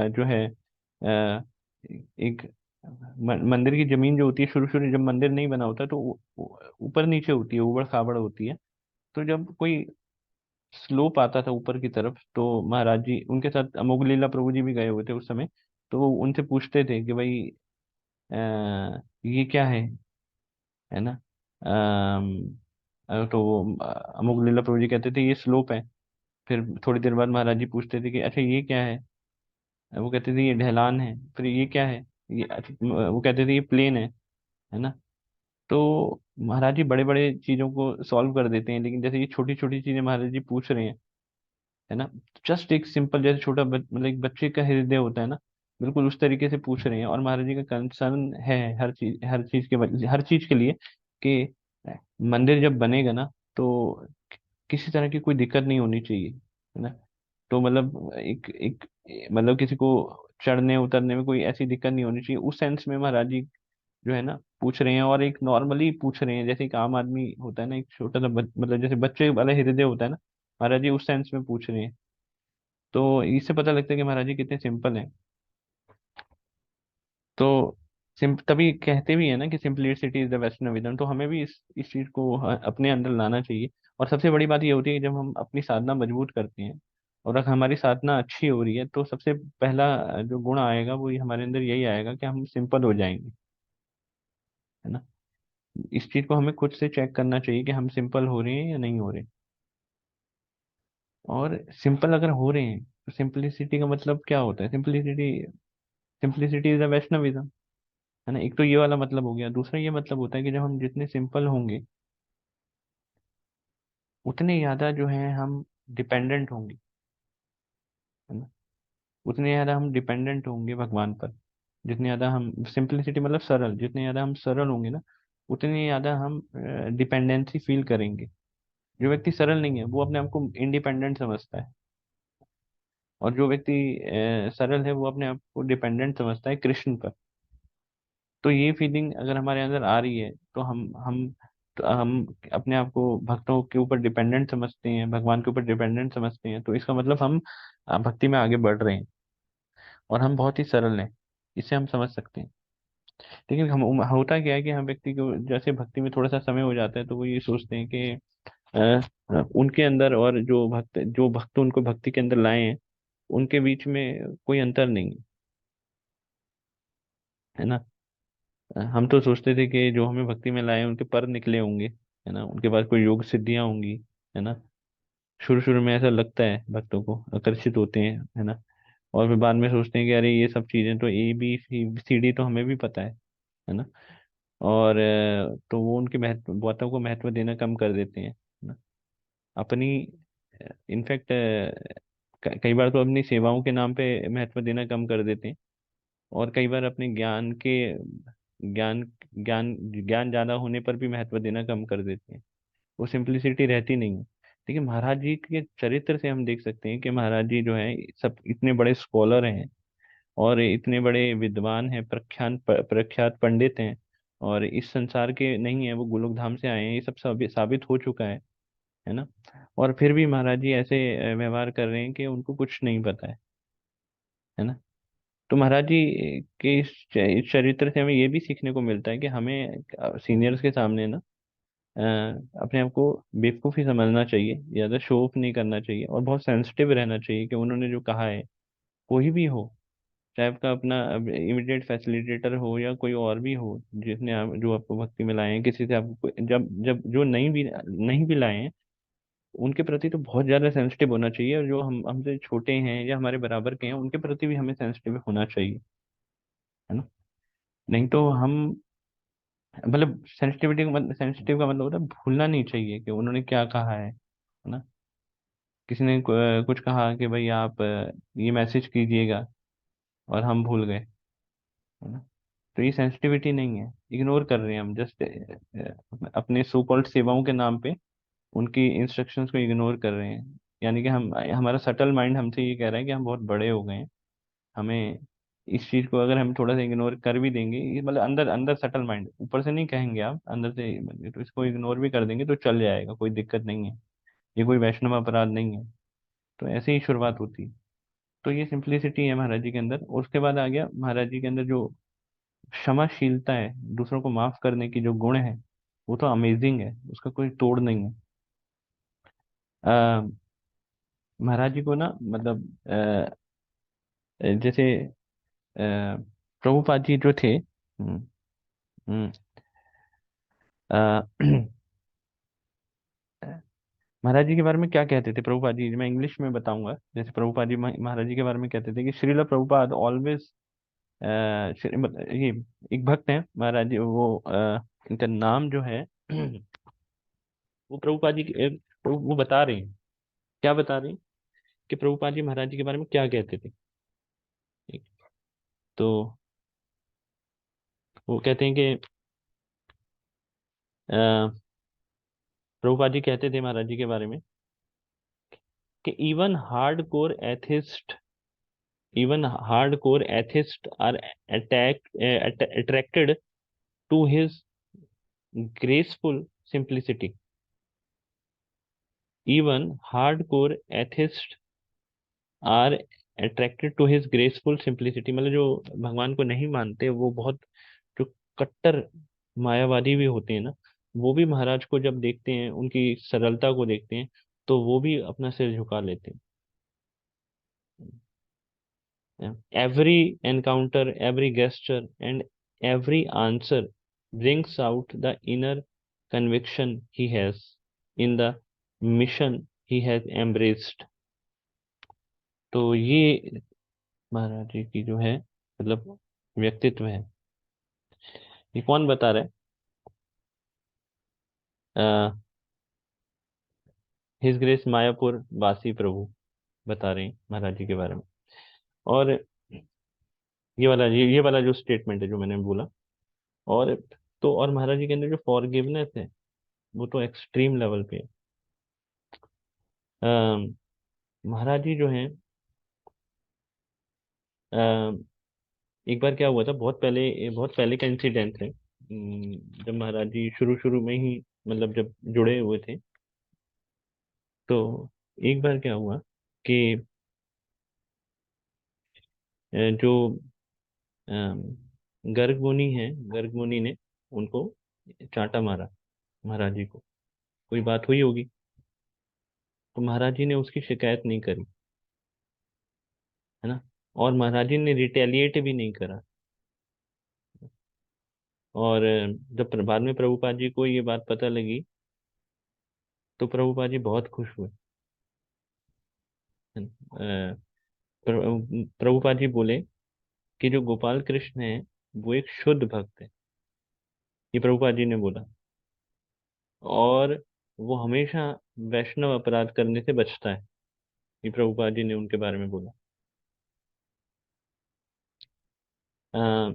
जो है एक मंदिर की जमीन जो होती है, शुरू शुरू जब मंदिर नहीं बना होता तो ऊपर नीचे होती है, ऊबड़ खाबड़ होती है। तो जब कोई स्लोप आता था ऊपर की तरफ, तो महाराज जी, उनके साथ अमोघ लीला प्रभु जी भी गए हुए थे उस समय, तो वो उनसे पूछते थे कि भाई ये क्या है ना। तो अमोघ लीला प्रभु जी कहते थे ये स्लोप है। फिर थोड़ी देर बाद महाराज जी पूछते थे कि अच्छा ये क्या है। वो कहते थे ये ढलान है। फिर ये क्या है, ये वो कहते थे ये प्लेन है ना। तो महाराज जी बड़े बड़े चीजों को सॉल्व कर देते हैं, लेकिन जैसे ये छोटी छोटी चीजें महाराज जी पूछ रहे हैं, है ना। जस्ट एक सिंपल, जैसे छोटा मतलब एक बच्चे का हृदय होता है ना, बिल्कुल उस तरीके से पूछ रहे हैं। और महाराज जी का कंसर्न है हर चीज के लिए कि मंदिर जब बनेगा ना, तो किसी तरह की कोई दिक्कत नहीं होनी चाहिए, है ना। तो मतलब एक एक मतलब किसी को चढ़ने उतरने में कोई ऐसी दिक्कत नहीं होनी चाहिए, उस सेंस में महाराज जी जो है ना पूछ रहे हैं। और एक नॉर्मली पूछ रहे हैं, जैसे एक आम आदमी होता है ना, एक छोटा सा मतलब जैसे बच्चे वाला हृदय होता है ना, महाराज जी उस सेंस में पूछ रहे हैं। तो इससे पता लगता है कि महाराज जी कितने सिंपल हैं। तो तभी कहते भी है ना कि सिंपलिसिटी इज द वैष्णविज्म। तो हमें भी इस चीज को अपने अंदर लाना चाहिए। और सबसे बड़ी बात ये होती है कि जब हम अपनी साधना मजबूत करते हैं और अगर हमारी साधना अच्छी हो रही है, तो सबसे पहला जो गुण आएगा वो हमारे अंदर यही आएगा कि हम सिंपल हो जाएंगे, है ना। इस चीज को हमें खुद से चेक करना चाहिए कि हम सिंपल हो रहे हैं या नहीं हो रहे। और सिंपल अगर हो रहे हैं तो सिंपलिसिटी का मतलब क्या होता है, simplicity, simplicity is the Vaishnavism. है ना। एक तो ये वाला मतलब हो गया, दूसरा ये मतलब होता है कि जब हम जितने सिंपल होंगे उतने ज्यादा जो है हम डिपेंडेंट होंगे, है ना। उतने ज्यादा हम डिपेंडेंट होंगे भगवान पर। जितने ज्यादा हम सिंपलिसिटी मतलब सरल, जितने ज्यादा हम सरल होंगे ना, उतने ज्यादा हम डिपेंडेंसी फील करेंगे। जो व्यक्ति सरल नहीं है वो अपने आप को इंडिपेंडेंट समझता है, और जो व्यक्ति सरल है वो अपने आप को डिपेंडेंट समझता है कृष्ण पर। तो ये फीलिंग अगर हमारे अंदर आ रही है तो हम अपने आप को भक्तों के ऊपर डिपेंडेंट समझते हैं, भगवान के ऊपर डिपेंडेंट समझते हैं, तो इसका मतलब हम भक्ति में आगे बढ़ रहे हैं और हम बहुत ही सरल हैं। इससे हम समझ सकते हैं। लेकिन हम होता क्या है कि हम व्यक्ति को जैसे भक्ति में थोड़ा सा समय हो जाता है तो वो ये सोचते हैं कि उनके अंदर और जो भक्त उनको भक्ति के अंदर लाए हैं उनके बीच में कोई अंतर नहीं है ना। हम तो सोचते थे कि जो हमें भक्ति में लाए हैं उनके पर निकले होंगे, है ना, उनके पास कोई योग सिद्धियां होंगी, है ना। शुरू शुरू में ऐसा लगता है, भक्तों को आकर्षित होते हैं, है ना। और फिर बाद में सोचते हैं कि अरे ये सब चीजें तो ABCD तो हमें भी पता है ना। और तो वो उनकी महत्व बातों को महत्व देना कम कर देते हैं, है ना। अपनी इनफैक्ट कई बार तो अपनी सेवाओं के नाम पे महत्व देना कम कर देते हैं, और कई बार अपने ज्ञान ज्ञान ज्ञान ज्यादा होने पर भी महत्व देना कम कर देते हैं। वो सिंप्लिसिटी रहती नहीं है। लेकिन महाराज जी के चरित्र से हम देख सकते हैं कि महाराज जी जो है सब इतने बड़े स्कॉलर हैं और इतने बड़े विद्वान हैं, प्रख्यात पंडित हैं, और इस संसार के नहीं है, वो गोलोक धाम से आए हैं, ये सब साबित हो चुका है ना। और फिर भी महाराज जी ऐसे व्यवहार कर रहे हैं कि उनको कुछ नहीं पता है ना। तो महाराज जी के इस चरित्र से हमें ये भी सीखने को मिलता है कि हमें सीनियर्स के सामने ना अपने आप को बेवकूफ़ ही समझना चाहिए, ज़्यादा शो ऑफ नहीं करना चाहिए, और बहुत सेंसिटिव रहना चाहिए कि उन्होंने जो कहा है, कोई भी हो, चाहे आपका अपना इमीडिएट फैसिलिटेटर हो या कोई और भी हो, जो आपको भक्ति में लाए हैं, किसी से आपको जब जब जो नहीं भी लाए हैं, उनके प्रति तो बहुत ज़्यादा सेंसिटिव होना चाहिए, और जो हम हमसे छोटे हैं या हमारे बराबर के हैं उनके प्रति भी हमें सेंसिटिव होना चाहिए, है ना। नहीं तो हम मतलब सेंसिटिव का मतलब होता है भूलना नहीं चाहिए कि उन्होंने क्या कहा है ना। किसी ने कुछ कहा कि भाई आप ये मैसेज कीजिएगा, और हम भूल गए, है ना। तो ये सेंसिटिविटी नहीं है, इग्नोर कर रहे हैं हम, जस्ट अपने सो कॉल्ड सेवाओं के नाम पे उनकी इंस्ट्रक्शंस को इग्नोर कर रहे हैं। यानी कि हम हमारा सटल माइंड हमसे ये कह रहा है कि हम बहुत बड़े हो गए हैं, हमें इस चीज को अगर हम थोड़ा सा इग्नोर कर भी देंगे, ये मतलब अंदर अंदर सटल माइंड, ऊपर से नहीं कहेंगे आप, अंदर से तो इसको इग्नोर भी कर देंगे तो चल जाएगा, कोई दिक्कत नहीं है, ये कोई वैष्णव अपराध नहीं है। तो ऐसे ही शुरुआत होती है। तो ये सिंप्लिसिटी है महाराज जी के अंदर। और उसके बाद आ गया महाराज जी के अंदर जो क्षमाशीलता है, दूसरों को माफ करने की जो गुण है, वो तो अमेजिंग है, उसका कोई तोड़ नहीं है। आ, महाराज जी को ना मतलब जैसे प्रभुपाद जी जो थे, हम्म, अ, महाराज जी के बारे में क्या कहते थे प्रभुपाद जी, मैं इंग्लिश में बताऊंगा। जैसे प्रभुपाद जी महाराज जी के बारे में कहते थे कि श्रीला प्रभुपाद ऑलवेज, ये एक भक्त हैं महाराज जी, इनका नाम जो है वो प्रभुपाद जी वो बता रहे हैं, क्या बता रहे हैं कि प्रभुपाद जी महाराज जी के बारे में क्या कहते थे। ठीक। तो वो कहते हैं कि प्रभुपाद जी कहते थे महाराज जी के बारे में कि even hardcore atheists are attracted to his graceful simplicity. Even hardcore atheists are attracted to his graceful simplicity, मतलब जो भगवान को नहीं मानते, वो बहुत जो कट्टर मायावादी भी होते हैं ना, वो भी महाराज को जब देखते हैं, उनकी सरलता को देखते हैं, तो वो भी अपना सिर झुका लेते हैं। Yeah. Every encounter, every gesture, and every answer brings out the inner conviction he has in the mission he has embraced. तो ये महाराज जी की जो है मतलब व्यक्तित्व है। ये कौन बता रहा है? हिज ग्रेस मायापुर वासी प्रभु बता रहे हैं महाराज जी के बारे में। और ये वाला जो स्टेटमेंट है जो मैंने बोला। और तो और महाराज जी के अंदर जो फॉरगिवनेस है वो तो एक्सट्रीम लेवल पे है। अम, महाराज जी जो हैं, अम, एक बार क्या हुआ था, बहुत पहले का इंसिडेंट है। जब महाराज जी शुरू शुरू में ही मतलब जब जुड़े हुए थे, तो एक बार क्या हुआ कि जो अम, गर्ग मुनि है, गर्ग मुनि ने उनको चांटा मारा महाराज जी को। कोई बात हुई होगी, तो महाराज जी ने उसकी शिकायत नहीं करी, है ना। और महाराज जी ने रिटेलिएट भी नहीं करा। और जब बाद में प्रभुपाद जी को ये बात पता लगी, तो प्रभुपाद जी बहुत खुश हुए। है ना? प्रभुपाद जी बोले कि जो गोपाल कृष्ण है वो एक शुद्ध भक्त है, ये प्रभुपाद जी ने बोला। और वो हमेशा वैष्णव अपराध करने से बचता है, ये प्रभुपाद जी ने उनके बारे में बोला। अ,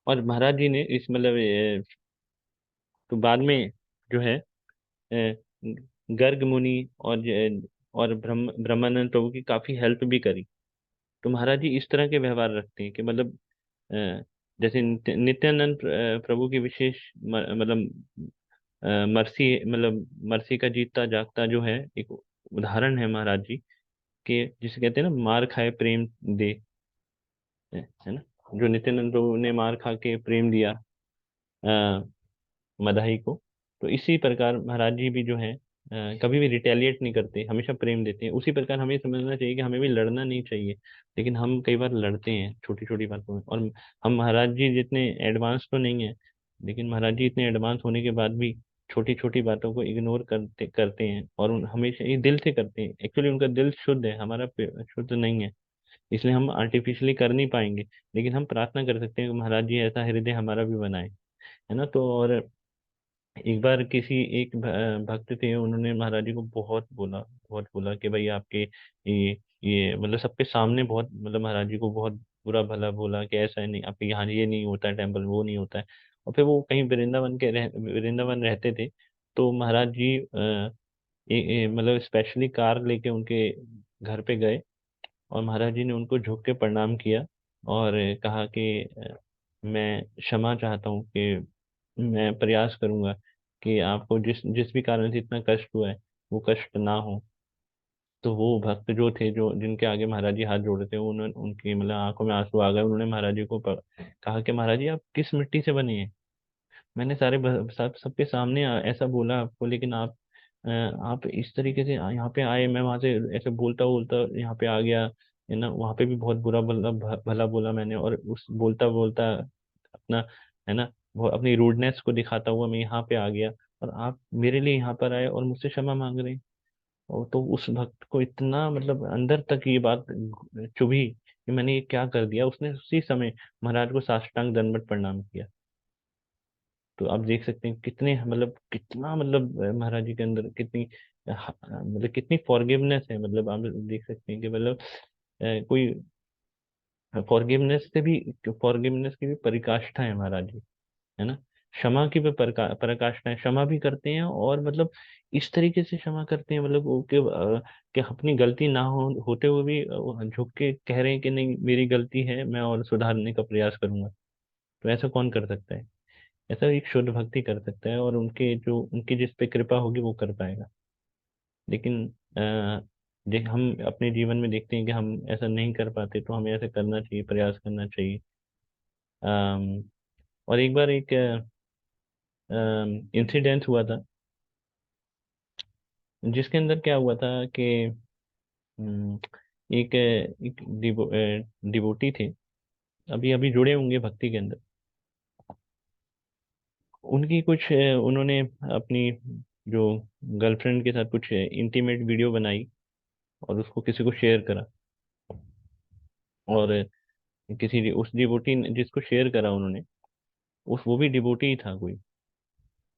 और महाराज जी ने इस मतलब तो बाद में जो है गर्ग मुनि और ब्रह्मानंद प्रभु की काफी हेल्प भी करी। तो महाराज जी इस तरह के व्यवहार रखते हैं कि मतलब अ, जैसे नित्यानंद प्रभु की विशेष मतलब मर्सी मतलब मर्सी का जीतता जागता जो है एक उदाहरण है महाराज जी के, जिसे कहते हैं ना मार खाए प्रेम दे, है ना। जो नित्यानंद प्रभु ने मार खा के प्रेम दिया मदाही को, तो इसी प्रकार महाराज जी भी जो है कभी भी रिटेलिएट नहीं करते, हमेशा प्रेम देते हैं। उसी प्रकार हमें समझना चाहिए कि हमें भी लड़ना नहीं चाहिए, लेकिन हम कई बार लड़ते हैं छोटी छोटी बातों में। और हम महाराज जी जितने एडवांस तो नहीं है, लेकिन महाराज जी इतने एडवांस होने के बाद भी छोटी छोटी बातों को इग्नोर करते करते हैं, और हमेशा ये दिल से करते हैं। एक्चुअली उनका दिल शुद्ध है, हमारा शुद्ध नहीं है, इसलिए हम आर्टिफिशियली कर नहीं पाएंगे। लेकिन हम प्रार्थना कर सकते हैं कि महाराज जी ऐसा हृदय हमारा भी बनाए, है ना। तो और एक बार एक भक्त थे, उन्होंने महाराज जी को बहुत बोला कि भाई आपके ये मतलब सबके सामने बहुत मतलब महाराज जी को बहुत बुरा भला बोला कि ऐसा है नहीं, आपके यहाँ ये नहीं होता है, टेम्पल वो नहीं होता है। और फिर वो कहीं वृंदावन रहते थे। तो महाराज जी मतलब स्पेशली कार लेके उनके घर पे गए, और महाराज जी ने उनको झुक के प्रणाम किया, और कहा कि मैं क्षमा चाहता हूँ कि मैं प्रयास करूंगा कि आपको जिस जिस भी कारण से इतना कष्ट हुआ है वो कष्ट ना हो। तो वो भक्त जो थे, जो जिनके आगे महाराज जी हाथ जोड़े थे, उन्होंने उनकी मतलब आंखों में आंसू आ गए। उन्होंने महाराज जी को कहा कि महाराज जी आप किस मिट्टी से बने हैं? मैंने सबके सामने ऐसा बोला आपको, लेकिन आप इस तरीके से यहाँ पे आए, मैं वहां से ऐसे बोलता बोलता यहाँ पे आ गया, है ना। वहां पे भी बहुत बुरा भला भला बोला मैंने, और उस बोलता बोलता अपना, है ना, वो अपनी रूडनेस को दिखाता हुआ मैं यहाँ पे आ गया, और आप मेरे लिए यहाँ पर आए और मुझसे क्षमा मांग रहे हैं। और तो उस भक्त को इतना मतलब अंदर तक ये बात चुभी कि मैंने ये क्या कर दिया। उसने उसी समय महाराज को साष्टांग दंडवत प्रणाम किया। तो आप देख सकते हैं कितने मतलब कितना मतलब महाराज जी के अंदर कितनी मतलब कितनी फॉरगिवनेस है। मतलब आप देख सकते हैं कि मतलब कोई फॉरगिवनेस की भी पराकाष्ठा है महाराज जी, है ना। क्षमा की भी पराकाष्ठा है, क्षमा भी करते हैं, और मतलब इस तरीके से क्षमा करते हैं मतलब कि अपनी गलती ना होते हुए भी झुक के कह रहे हैं कि नहीं मेरी गलती है, मैं और सुधारने का प्रयास करूंगा। तो ऐसा कौन कर सकता है? ऐसा एक शुद्ध भक्ति कर सकता है, और उनकी जिस पे कृपा होगी वो कर पाएगा। लेकिन देख हम अपने जीवन में देखते हैं कि हम ऐसा नहीं कर पाते, तो हमें ऐसा करना चाहिए, प्रयास करना चाहिए। अम, और एक बार एक इंसिडेंट हुआ था, जिसके अंदर क्या हुआ था कि अम, एक डिवोटी थे, अभी अभी जुड़े होंगे भक्ति के अंदर। उनकी कुछ उन्होंने अपनी जो गर्लफ्रेंड के साथ कुछ इंटीमेट वीडियो बनाई और उसको किसी को शेयर करा। और किसी उस डिवोटी ने जिसको शेयर करा उन्होंने, उस वो भी डिवोटी ही था कोई,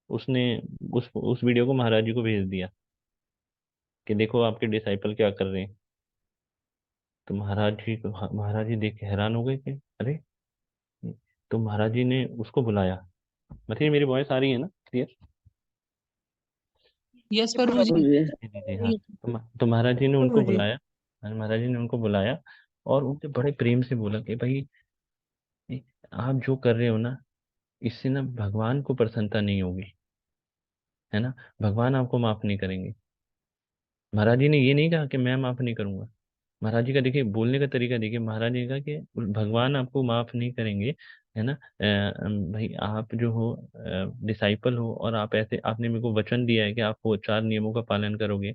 उसने उस वीडियो को महाराज जी को भेज दिया कि देखो आपके डिसाइपल क्या कर रहे हैं। तो महाराज जी देख के हैरान हो गए कि अरे, तो महाराज जी ने उसको बुलाया। मतलब मेरी वॉइस आ रही है ना क्लियर? यस प्रभु जी। जी जी जी, हाँ। तो महाराज जी ने उनको प्रभु जी। बुलाया। हाँ, महाराज जी ने उनको बुलाया और उनसे बड़े प्रेम से बोला कि भाई, आप जो कर रहे हो ना, इससे ना भगवान को प्रसन्नता नहीं होगी, है ना। भगवान आपको माफ नहीं करेंगे। महाराज जी ने ये नहीं कहा कि मैं माफ नहीं करूंगा। महाराज जी का देखिए बोलने का तरीका, देखिए महाराज जी का कि भगवान आपको माफ नहीं करेंगे, है ना। भाई आप जो हो डिसाइपल हो, और आप ऐसे, आपने मेरे को वचन दिया है कि आप वो 4 नियमों का पालन करोगे,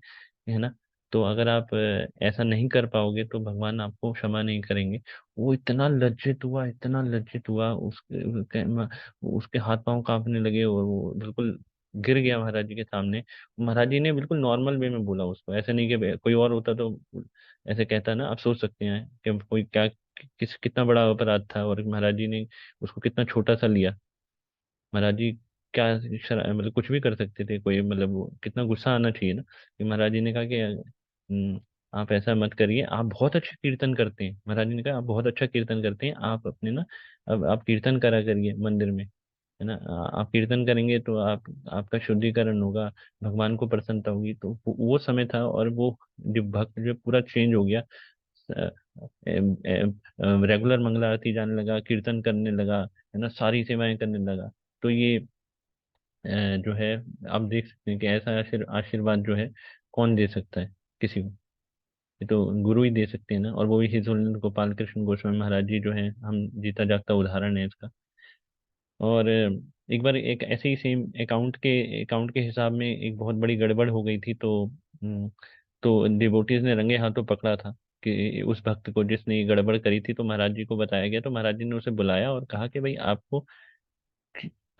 है ना। तो अगर आप ऐसा नहीं कर पाओगे तो भगवान आपको क्षमा नहीं करेंगे। वो इतना लज्जित हुआ, इतना लज्जित हुआ, उसके हाथ पांव कांपने लगे और वो बिल्कुल गिर गया महाराज जी के सामने। महाराज जी ने बिल्कुल नॉर्मल वे में बोला उसको, ऐसे नहीं कि कोई और होता तो ऐसे कहता है ना। आप सोच सकते हैं कि कोई क्या, कितना बड़ा अपराध था और महाराज जी ने उसको कितना छोटा सा लिया। महाराज जी क्या मतलब कुछ भी कर सकते थे कोई, मतलब वो कितना गुस्सा आना चाहिए ना कि महाराज जी ने कहा कि आप ऐसा मत करिए, आप बहुत अच्छा कीर्तन करते हैं। महाराज जी ने कहा आप बहुत अच्छा कीर्तन करते हैं, आप अपने ना, अब आप कीर्तन करा करिए मंदिर में, है ना। आप कीर्तन करेंगे तो आपका शुद्धिकरण होगा, भगवान को प्रसन्नता होगी। तो वो समय था और वो जो भक्त जो पूरा चेंज हो गया, रेगुलर मंगला आरती जाने लगा, कीर्तन करने लगा, है ना, सारी सेवाएं करने लगा। तो ये जो है, आप देख सकते हैं कि ऐसा आशीर्वाद जो है कौन दे सकता है किसी को। ये तो गुरु ही दे सकते हैं ना, और वो भी हिज होलिनेस गोपाल कृष्ण गोस्वामी महाराज जी जो है, हम जीता जागता उदाहरण है इसका। और एक बार एक ऐसे ही सेम अकाउंट के हिसाब में एक बहुत बड़ी गड़बड़ हो गई थी। तो डिवोटीज ने रंगे हाथों पकड़ा था कि उस भक्त को जिसने ये गड़बड़ करी थी। तो महाराज जी को बताया गया, तो महाराज जी ने उसे बुलाया और कहा कि भाई,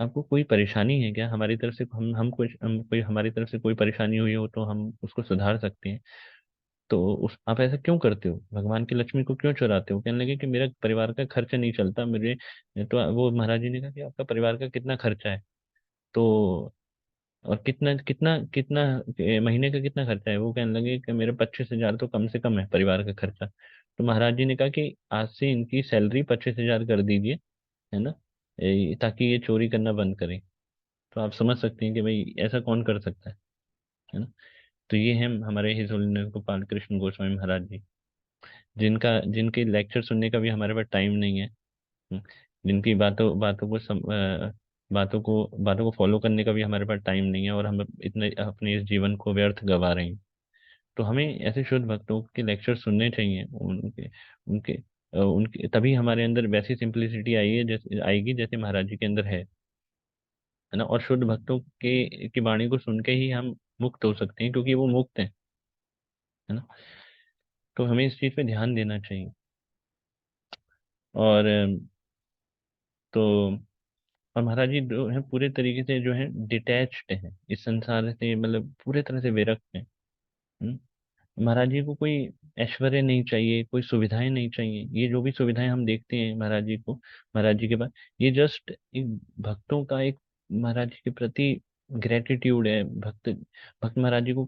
आपको कोई परेशानी है क्या हमारी तरफ से, हम कोई हमारी तरफ से कोई परेशानी हुई हो तो हम उसको सुधार सकते हैं। तो उस आप ऐसा क्यों करते हो, भगवान की लक्ष्मी को क्यों चुराते हो। कहने लगे कि मेरा परिवार का खर्च नहीं चलता मेरे। तो वो महाराज जी ने कहा कि आपका परिवार का कितना खर्चा है। तो और कितना कितना कितना महीने का कितना खर्चा है। वो कहने लगे कि मेरे 25,000 तो कम से कम है परिवार का खर्चा। तो महाराज जी ने कहा कि आज से इनकी सैलरी 25,000 कर दीजिए, है ना, ताकि ये चोरी करना बंद करें। तो आप समझ सकते हैं कि भाई ऐसा कौन कर सकता है ना। तो ये हैं हमारे हिज होलिनेस गोपाल कृष्ण गोस्वामी महाराज जी, जिनके लेक्चर सुनने का भी हमारे पास टाइम नहीं है। हम्म, जिनकी बातों को फॉलो करने का भी हमारे पास टाइम नहीं है, और हम इतने अपने इस जीवन को व्यर्थ गवा रहे हैं। तो हमें ऐसे शुद्ध भक्तों के लेक्चर सुनने चाहिए। उनके उनके उनके तभी हमारे अंदर वैसी सिंप्लिसिटी आएगी जैसे महाराज जी के अंदर है ना। और शुद्ध भक्तों के की वाणी को सुन के ही हम मुक्त हो सकते हैं, क्योंकि वो मुक्त है ना। तो हमें इस चीज पे ध्यान देना चाहिए। और तो और महाराज जी जो है पूरे तरीके से जो है डिटैच्ड है इस संसार से, मतलब पूरे तरह से विरक्त है। हम्म। महाराज जी को कोई ऐश्वर्य नहीं चाहिए, कोई सुविधाएं नहीं चाहिए। ये जो भी सुविधाएं हम देखते हैं महाराज जी के पास, ये जस्ट एक भक्तों का एक महाराज जी के प्रति ग्रेटिट्यूड है। भक्त महाराज जी को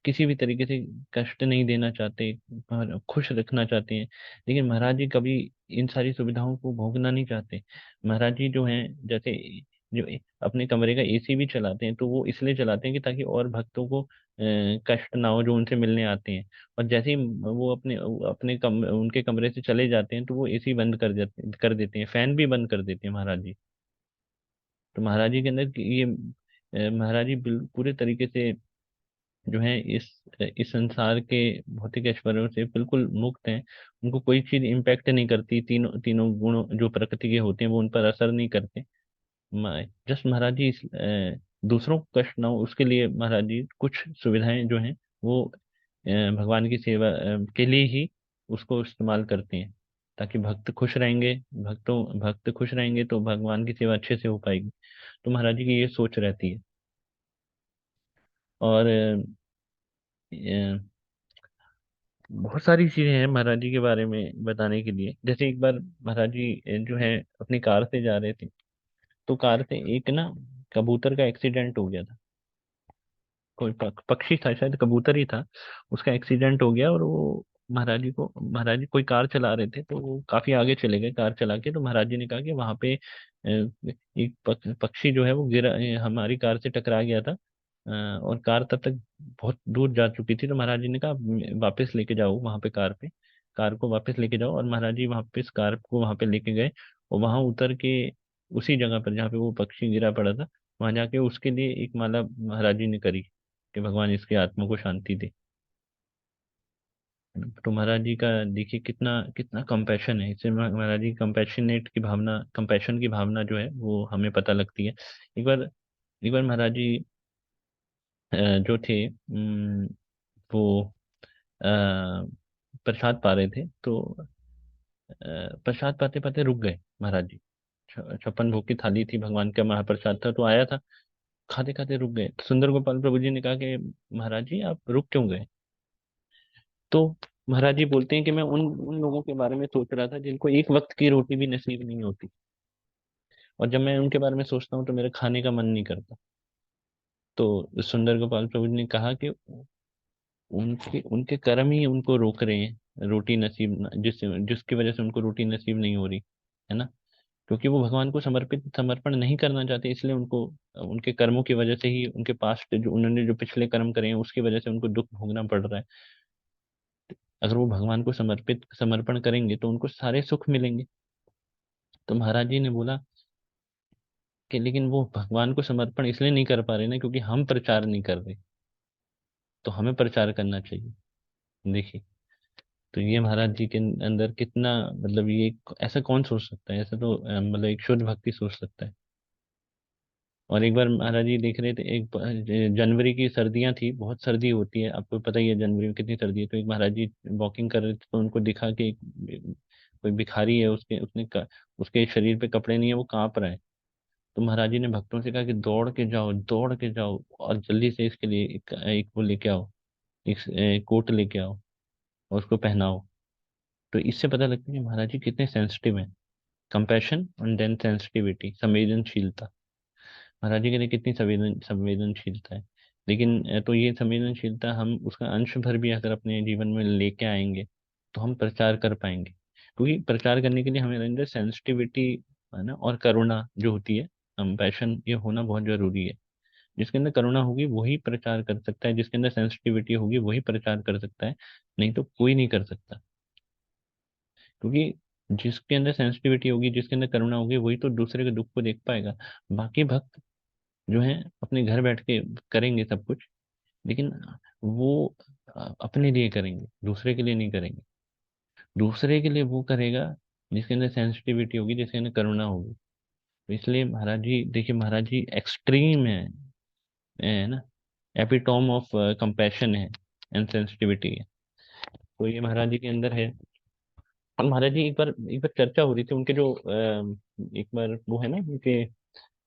किसी भी तरीके से कष्ट नहीं देना चाहते और खुश रखना चाहते हैं। लेकिन महाराज जी कभी इन सारी सुविधाओं को भोगना नहीं चाहते। महाराज जी जो हैं, जैसे जो अपने कमरे का एसी भी चलाते हैं, तो वो इसलिए चलाते हैं कि ताकि और भक्तों को कष्ट ना हो जो उनसे मिलने आते हैं। और जैसे ही वो उनके कमरे से चले जाते हैं तो वो एसी बंद कर देते हैं, फैन भी बंद कर देते हैं महाराज जी। तो महाराज जी के अंदर महाराज जी पूरे तरीके से जो है इस संसार के भौतिक ऐश्वर्यों से बिल्कुल मुक्त हैं। उनको कोई चीज इम्पैक्ट नहीं करती, तीनों तीनों गुण जो प्रकृति के होते हैं वो उन पर असर नहीं करते। जस्ट महाराज जी दूसरों को कष्ट ना हो उसके लिए महाराज जी कुछ सुविधाएं जो हैं वो भगवान की सेवा के लिए ही उसको इस्तेमाल करते हैं, ताकि भक्त खुश रहेंगे तो भगवान की सेवा अच्छे से हो पाएगी। तो महाराज जी की ये सोच रहती है। और बहुत सारी चीजें हैं महाराज जी के बारे में बताने के लिए। जैसे एक बार महाराज जी जो है अपनी कार से जा रहे थे, तो कार से एक ना कबूतर का एक्सीडेंट हो गया था। कोई पक्षी था, शायद कबूतर ही था। उसका एक्सीडेंट हो गया, और वो महाराज जी कोई कार चला रहे थे, तो वो काफी आगे चले गए कार चला के। तो महाराज जी ने कहा कि वहां पे एक पक्षी जो है वो गिरा, हमारी कार से टकरा गया था। और कार तब तक बहुत दूर जा चुकी थी। तो महाराज जी ने कहा वापस लेके जाओ वहां पे कार को वापस लेके जाओ। और महाराज जी वापस कार को वहां पे लेके गए, और वहां उतर के उसी जगह पर जहाँ पे वो पक्षी गिरा पड़ा था, वहां जाके उसके लिए एक माला महाराज जी ने करी कि भगवान इसकी आत्मा को शांति दे। तो महाराज जी का देखिए कितना कितना कंपैशन है। इससे महाराज जी कंपैशनेट की भावना, कंपैशन की भावना जो है वो हमें पता लगती है। एक बार महाराज जी जो थे वो अ, प्रसाद पा रहे थे, तो प्रसाद पाते पाते रुक गए महाराज जी। 56 भोग की थाली थी, भगवान का महाप्रसाद था, तो आया था। खाते खाते रुक गए, तो सुंदर गोपाल प्रभु जी ने कहा कि महाराज जी आप रुक क्यों गए? तो महाराज जी बोलते हैं कि मैं उन उन लोगों के बारे में सोच रहा था जिनको एक वक्त की रोटी भी नसीब नहीं होती, और जब मैं उनके बारे में सोचता हूँ तो मेरा खाने का मन नहीं करता। तो सुंदर गोपाल प्रभु जी ने कहा कि उनके उनके कर्म ही उनको रोक रहे हैं, रोटी नसीब जिसकी वजह से उनको रोटी नसीब नहीं हो रही है ना। क्योंकि वो भगवान को समर्पण नहीं करना चाहते, इसलिए उनको उनके कर्मों की वजह से ही, उनके पास्ट जो उन्होंने जो पिछले कर्म करे हैं उसकी वजह से उनको दुख भोगना पड़ रहा है। अगर वो भगवान को समर्पण करेंगे तो उनको सारे सुख मिलेंगे। तो महाराज जी ने बोला कि लेकिन वो भगवान को समर्पण इसलिए नहीं कर पा रहे ना, क्योंकि हम प्रचार नहीं कर रहे, तो हमें प्रचार करना चाहिए। देखिए, तो ये महाराज जी के अंदर कितना, मतलब ये ऐसा कौन सोच सकता है? ऐसा तो मतलब एक शुद्ध भक्ति सोच सकता है। और एक बार महाराज जी देख रहे थे, एक जनवरी की सर्दियां थी, बहुत सर्दी होती है, आपको पता ही है जनवरी में कितनी सर्दी है। तो एक महाराज जी वॉकिंग कर रहे थे, तो उनको दिखा कि कोई भिखारी है, उसके शरीर पे कपड़े नहीं है, वो कांप रहा है। तो महाराज जी ने भक्तों से कहा कि दौड़ के जाओ, और जल्दी से इसके लिए एक वो लेके आओ, एक कोट लेके आओ, और उसको पहनाओ। तो इससे पता लगता है कि महाराज जी कितने सेंसिटिव हैं। कंपैशन एंड देन सेंसिटिविटी, संवेदनशीलता। महाराज जी के लिए कितनी संवेदनशीलता है। लेकिन तो ये संवेदनशीलता हम उसका अंश भर भी अगर अपने जीवन में लेके आएंगे, तो हम प्रचार कर पाएंगे। क्योंकि प्रचार करने के लिए हमारे अंदर सेंसिटिविटी है ना, और करुणा जो होती है, कंपैशन, ये होना बहुत जरूरी है। जिसके अंदर करुणा होगी वही प्रचार कर सकता है, जिसके अंदर सेंसिटिविटी होगी वही प्रचार कर सकता है, नहीं तो कोई नहीं कर सकता। क्योंकि जिसके अंदर सेंसिटिविटी होगी, जिसके अंदर करुणा होगी, वही तो दूसरे के दुख को देख पाएगा। बाकी भक्त जो है अपने घर बैठ के करेंगे सब कुछ, लेकिन वो अपने लिए करेंगे, दूसरे के लिए नहीं करेंगे। दूसरे के लिए वो करेगा जिसके अंदर सेंसिटिविटी होगी, जिसके अंदर करुणा होगी। तो इसलिए महाराज जी देखिए, महाराज जी एक्सट्रीम है ना, एपिटोम ऑफ कंपैशन है एंड सेंसिटिविटी है। तो ये महाराज जी के अंदर है। और महाराज जी एक बार चर्चा हो रही थी उनके जो एक बार वो है ना उनके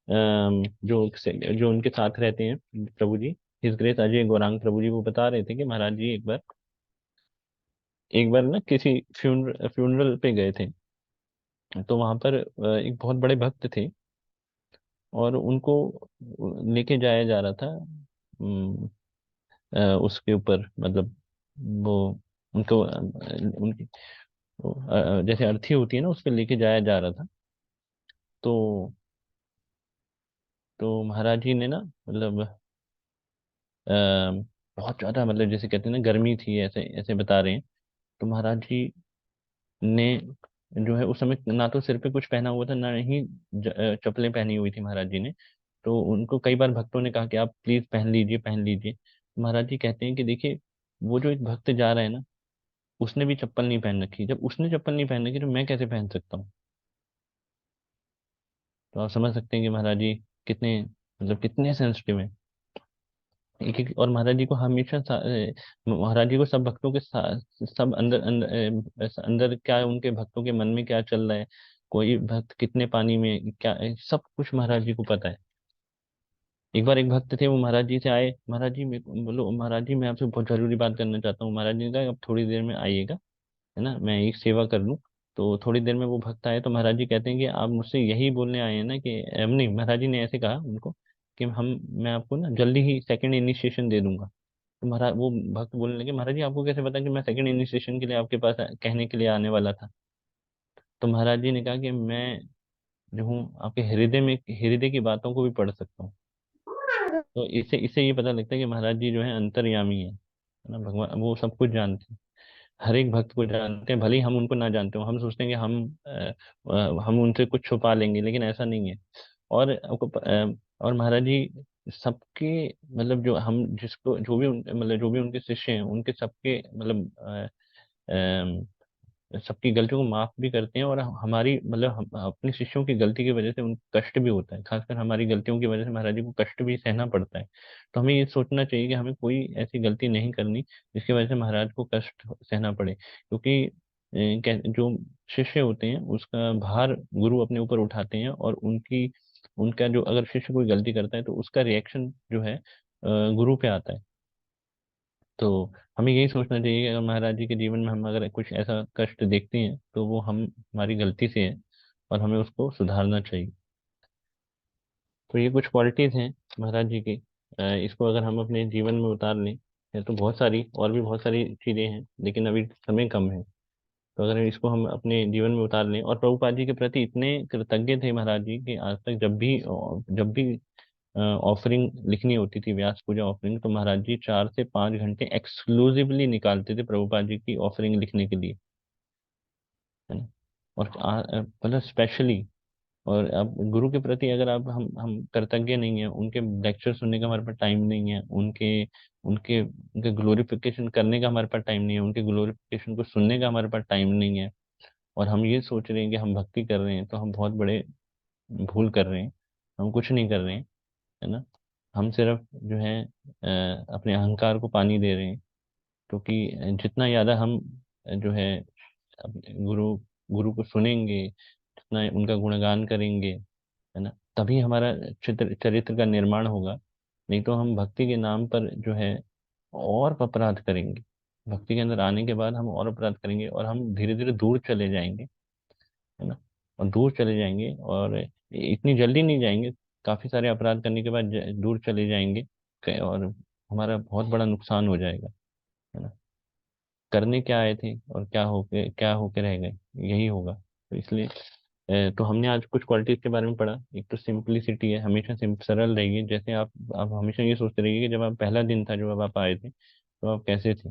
जो उनके साथ रहते हैं प्रभु जी, हिज ग्रेस अजय गौरांग प्रभु जी, वो बता रहे थे कि महाराज जी एक बार ना किसी फ्यूनरल पे गए थे। तो वहां पर एक बहुत बड़े भक्त थे, और उनको लेके जाया जा रहा था उसके ऊपर, मतलब वो उनको उनकी जैसे अर्थी होती है ना, उस पर लेके जाया जा रहा था। तो महाराज जी ने ना, मतलब अ, बहुत ज्यादा, मतलब जैसे कहते हैं ना गर्मी थी, ऐसे ऐसे बता रहे हैं। तो महाराज जी ने जो है उस समय ना तो सिर पे कुछ पहना हुआ था, ना ही चप्पलें पहनी हुई थी महाराज जी ने। तो उनको कई बार भक्तों ने कहा कि आप प्लीज पहन लीजिए, पहन लीजिए। तो महाराज जी कहते हैं कि देखिए, वो जो एक भक्त जा रहा है ना, उसने भी चप्पल नहीं पहन रखी। जब उसने चप्पल नहीं पहन रखी, तो मैं कैसे पहन सकता हूँ? तो आप समझ सकते हैं कि महाराज जी कितने, मतलब कितने सेंसिटिव हैं। एक एक, और महाराज जी को हमेशा महाराज जी को सब भक्तों के साथ, सब अंदर अंदर अंदर क्या उनके भक्तों के मन में क्या चल रहा है, कोई भक्त कितने पानी में क्या है, सब कुछ महाराज जी को पता है। एक बार एक भक्त थे, वो महाराज जी से आए, महाराज जी बोलो महाराज जी मैं आपसे बहुत जरूरी बात करना चाहता हूँ। महाराज जी ने कहा अब थोड़ी देर में आइएगा, है ना, मैं एक सेवा कर लूँ। तो थोड़ी देर में वो भक्त आए, तो महाराज जी कहते हैं कि आप मुझसे यही बोलने आए हैं ना कि नहीं, महाराज जी ने ऐसे कहा उनको कि हम मैं आपको ना जल्दी ही सेकंड इनिशिएशन दे दूंगा। तो महाराज वो भक्त बोलने लगे, महाराज जी आपको कैसे पता कि मैं सेकंड इनिशिएशन के लिए आपके पास कहने के लिए आने वाला था? तो महाराज जी ने कहा कि मैं जो हूँ आपके हृदय में, हृदय की बातों को भी पढ़ सकता हूँ। तो इससे इससे ये पता लगता है कि महाराज जी जो है अंतर्यामी है ना, भगवान वो सब कुछ जानते हैं, हर एक भक्त को जानते हैं, भले ही हम उनको ना जानते हो। हम सोचते हैं कि हम उनसे कुछ छुपा लेंगे, लेकिन ऐसा नहीं है। और और महाराज जी सबके, मतलब जो हम जिसको जो भी मतलब जो भी उनके शिष्य हैं, उनके सबके मतलब सबकी गलतियों को माफ भी करते हैं। और हमारी मतलब हम अपने शिष्यों की गलती की वजह से उनको कष्ट भी होता है, खासकर हमारी गलतियों की वजह से महाराज जी को कष्ट भी सहना पड़ता है। तो हमें ये सोचना चाहिए कि हमें कोई ऐसी गलती नहीं करनी जिसकी वजह से महाराज को कष्ट सहना पड़े, क्योंकि जो शिष्य होते हैं उसका भार गुरु अपने ऊपर उठाते हैं। और उनका जो अगर शिष्य कोई गलती करता है तो उसका रिएक्शन जो है गुरु पे आता है। तो हमें यही सोचना चाहिए कि अगर महाराज जी के जीवन में हम अगर कुछ ऐसा कष्ट देखते हैं तो वो हम हमारी गलती से है, और हमें उसको सुधारना चाहिए। तो ये कुछ क्वालिटीज हैं महाराज जी की। इसको अगर हम अपने जीवन में उतार लें, है तो बहुत सारी और भी बहुत सारी चीजें हैं, लेकिन अभी समय कम है। तो अगर इसको हम अपने जीवन में उतार लें, और प्रभुपाद जी के प्रति इतने कृतज्ञ थे महाराज जी कि आज तक जब भी ऑफरिंग लिखनी होती थी, व्यास पूजा ऑफरिंग, तो महाराज जी 4 से 5 घंटे एक्सक्लूसिवली निकालते थे प्रभुपाद जी की ऑफरिंग लिखने के लिए, है ना। और मतलब स्पेशली, और अब गुरु के प्रति अगर आप हम कृतज्ञ नहीं है, उनके लेक्चर सुनने का हमारे पास टाइम नहीं है, उनके उनके उनके ग्लोरिफिकेशन करने का हमारे पास टाइम नहीं है, उनके ग्लोरिफिकेशन को सुनने का हमारे पास टाइम नहीं है, और हम ये सोच रहे हैं कि हम भक्ति कर रहे हैं, तो हम बहुत बड़े भूल कर रहे हैं। हम कुछ नहीं कर रहे हैं, है ना। हम सिर्फ जो है अपने अहंकार को पानी दे रहे हैं, क्योंकि जितना ज्यादा हम जो है अपने गुरु को सुनेंगे, जितना उनका गुणगान करेंगे, है ना, तभी हमारा चरित्र का निर्माण होगा। नहीं तो हम भक्ति के नाम पर जो है और अपराध करेंगे। भक्ति के अंदर आने के बाद हम और अपराध करेंगे, और हम धीरे धीरे दूर चले जाएंगे, है ना। और दूर चले जाएंगे, और इतनी जल्दी नहीं जाएंगे, काफी सारे अपराध करने के बाद दूर चले जाएंगे। और हमारा बहुत बड़ा नुकसान हो जाएगा, है ना। करने क्या आए थे और क्या होके रह गए, यही होगा। तो इसलिए तो हमने आज कुछ क्वालिटीज के बारे में पढ़ा। एक तो सिंपलिसिटी है, हमेशा सरल रहिए। जैसे आप हमेशा ये सोचते रहिए कि जब आप पहला दिन था जब आप आए थे तो आप कैसे थे,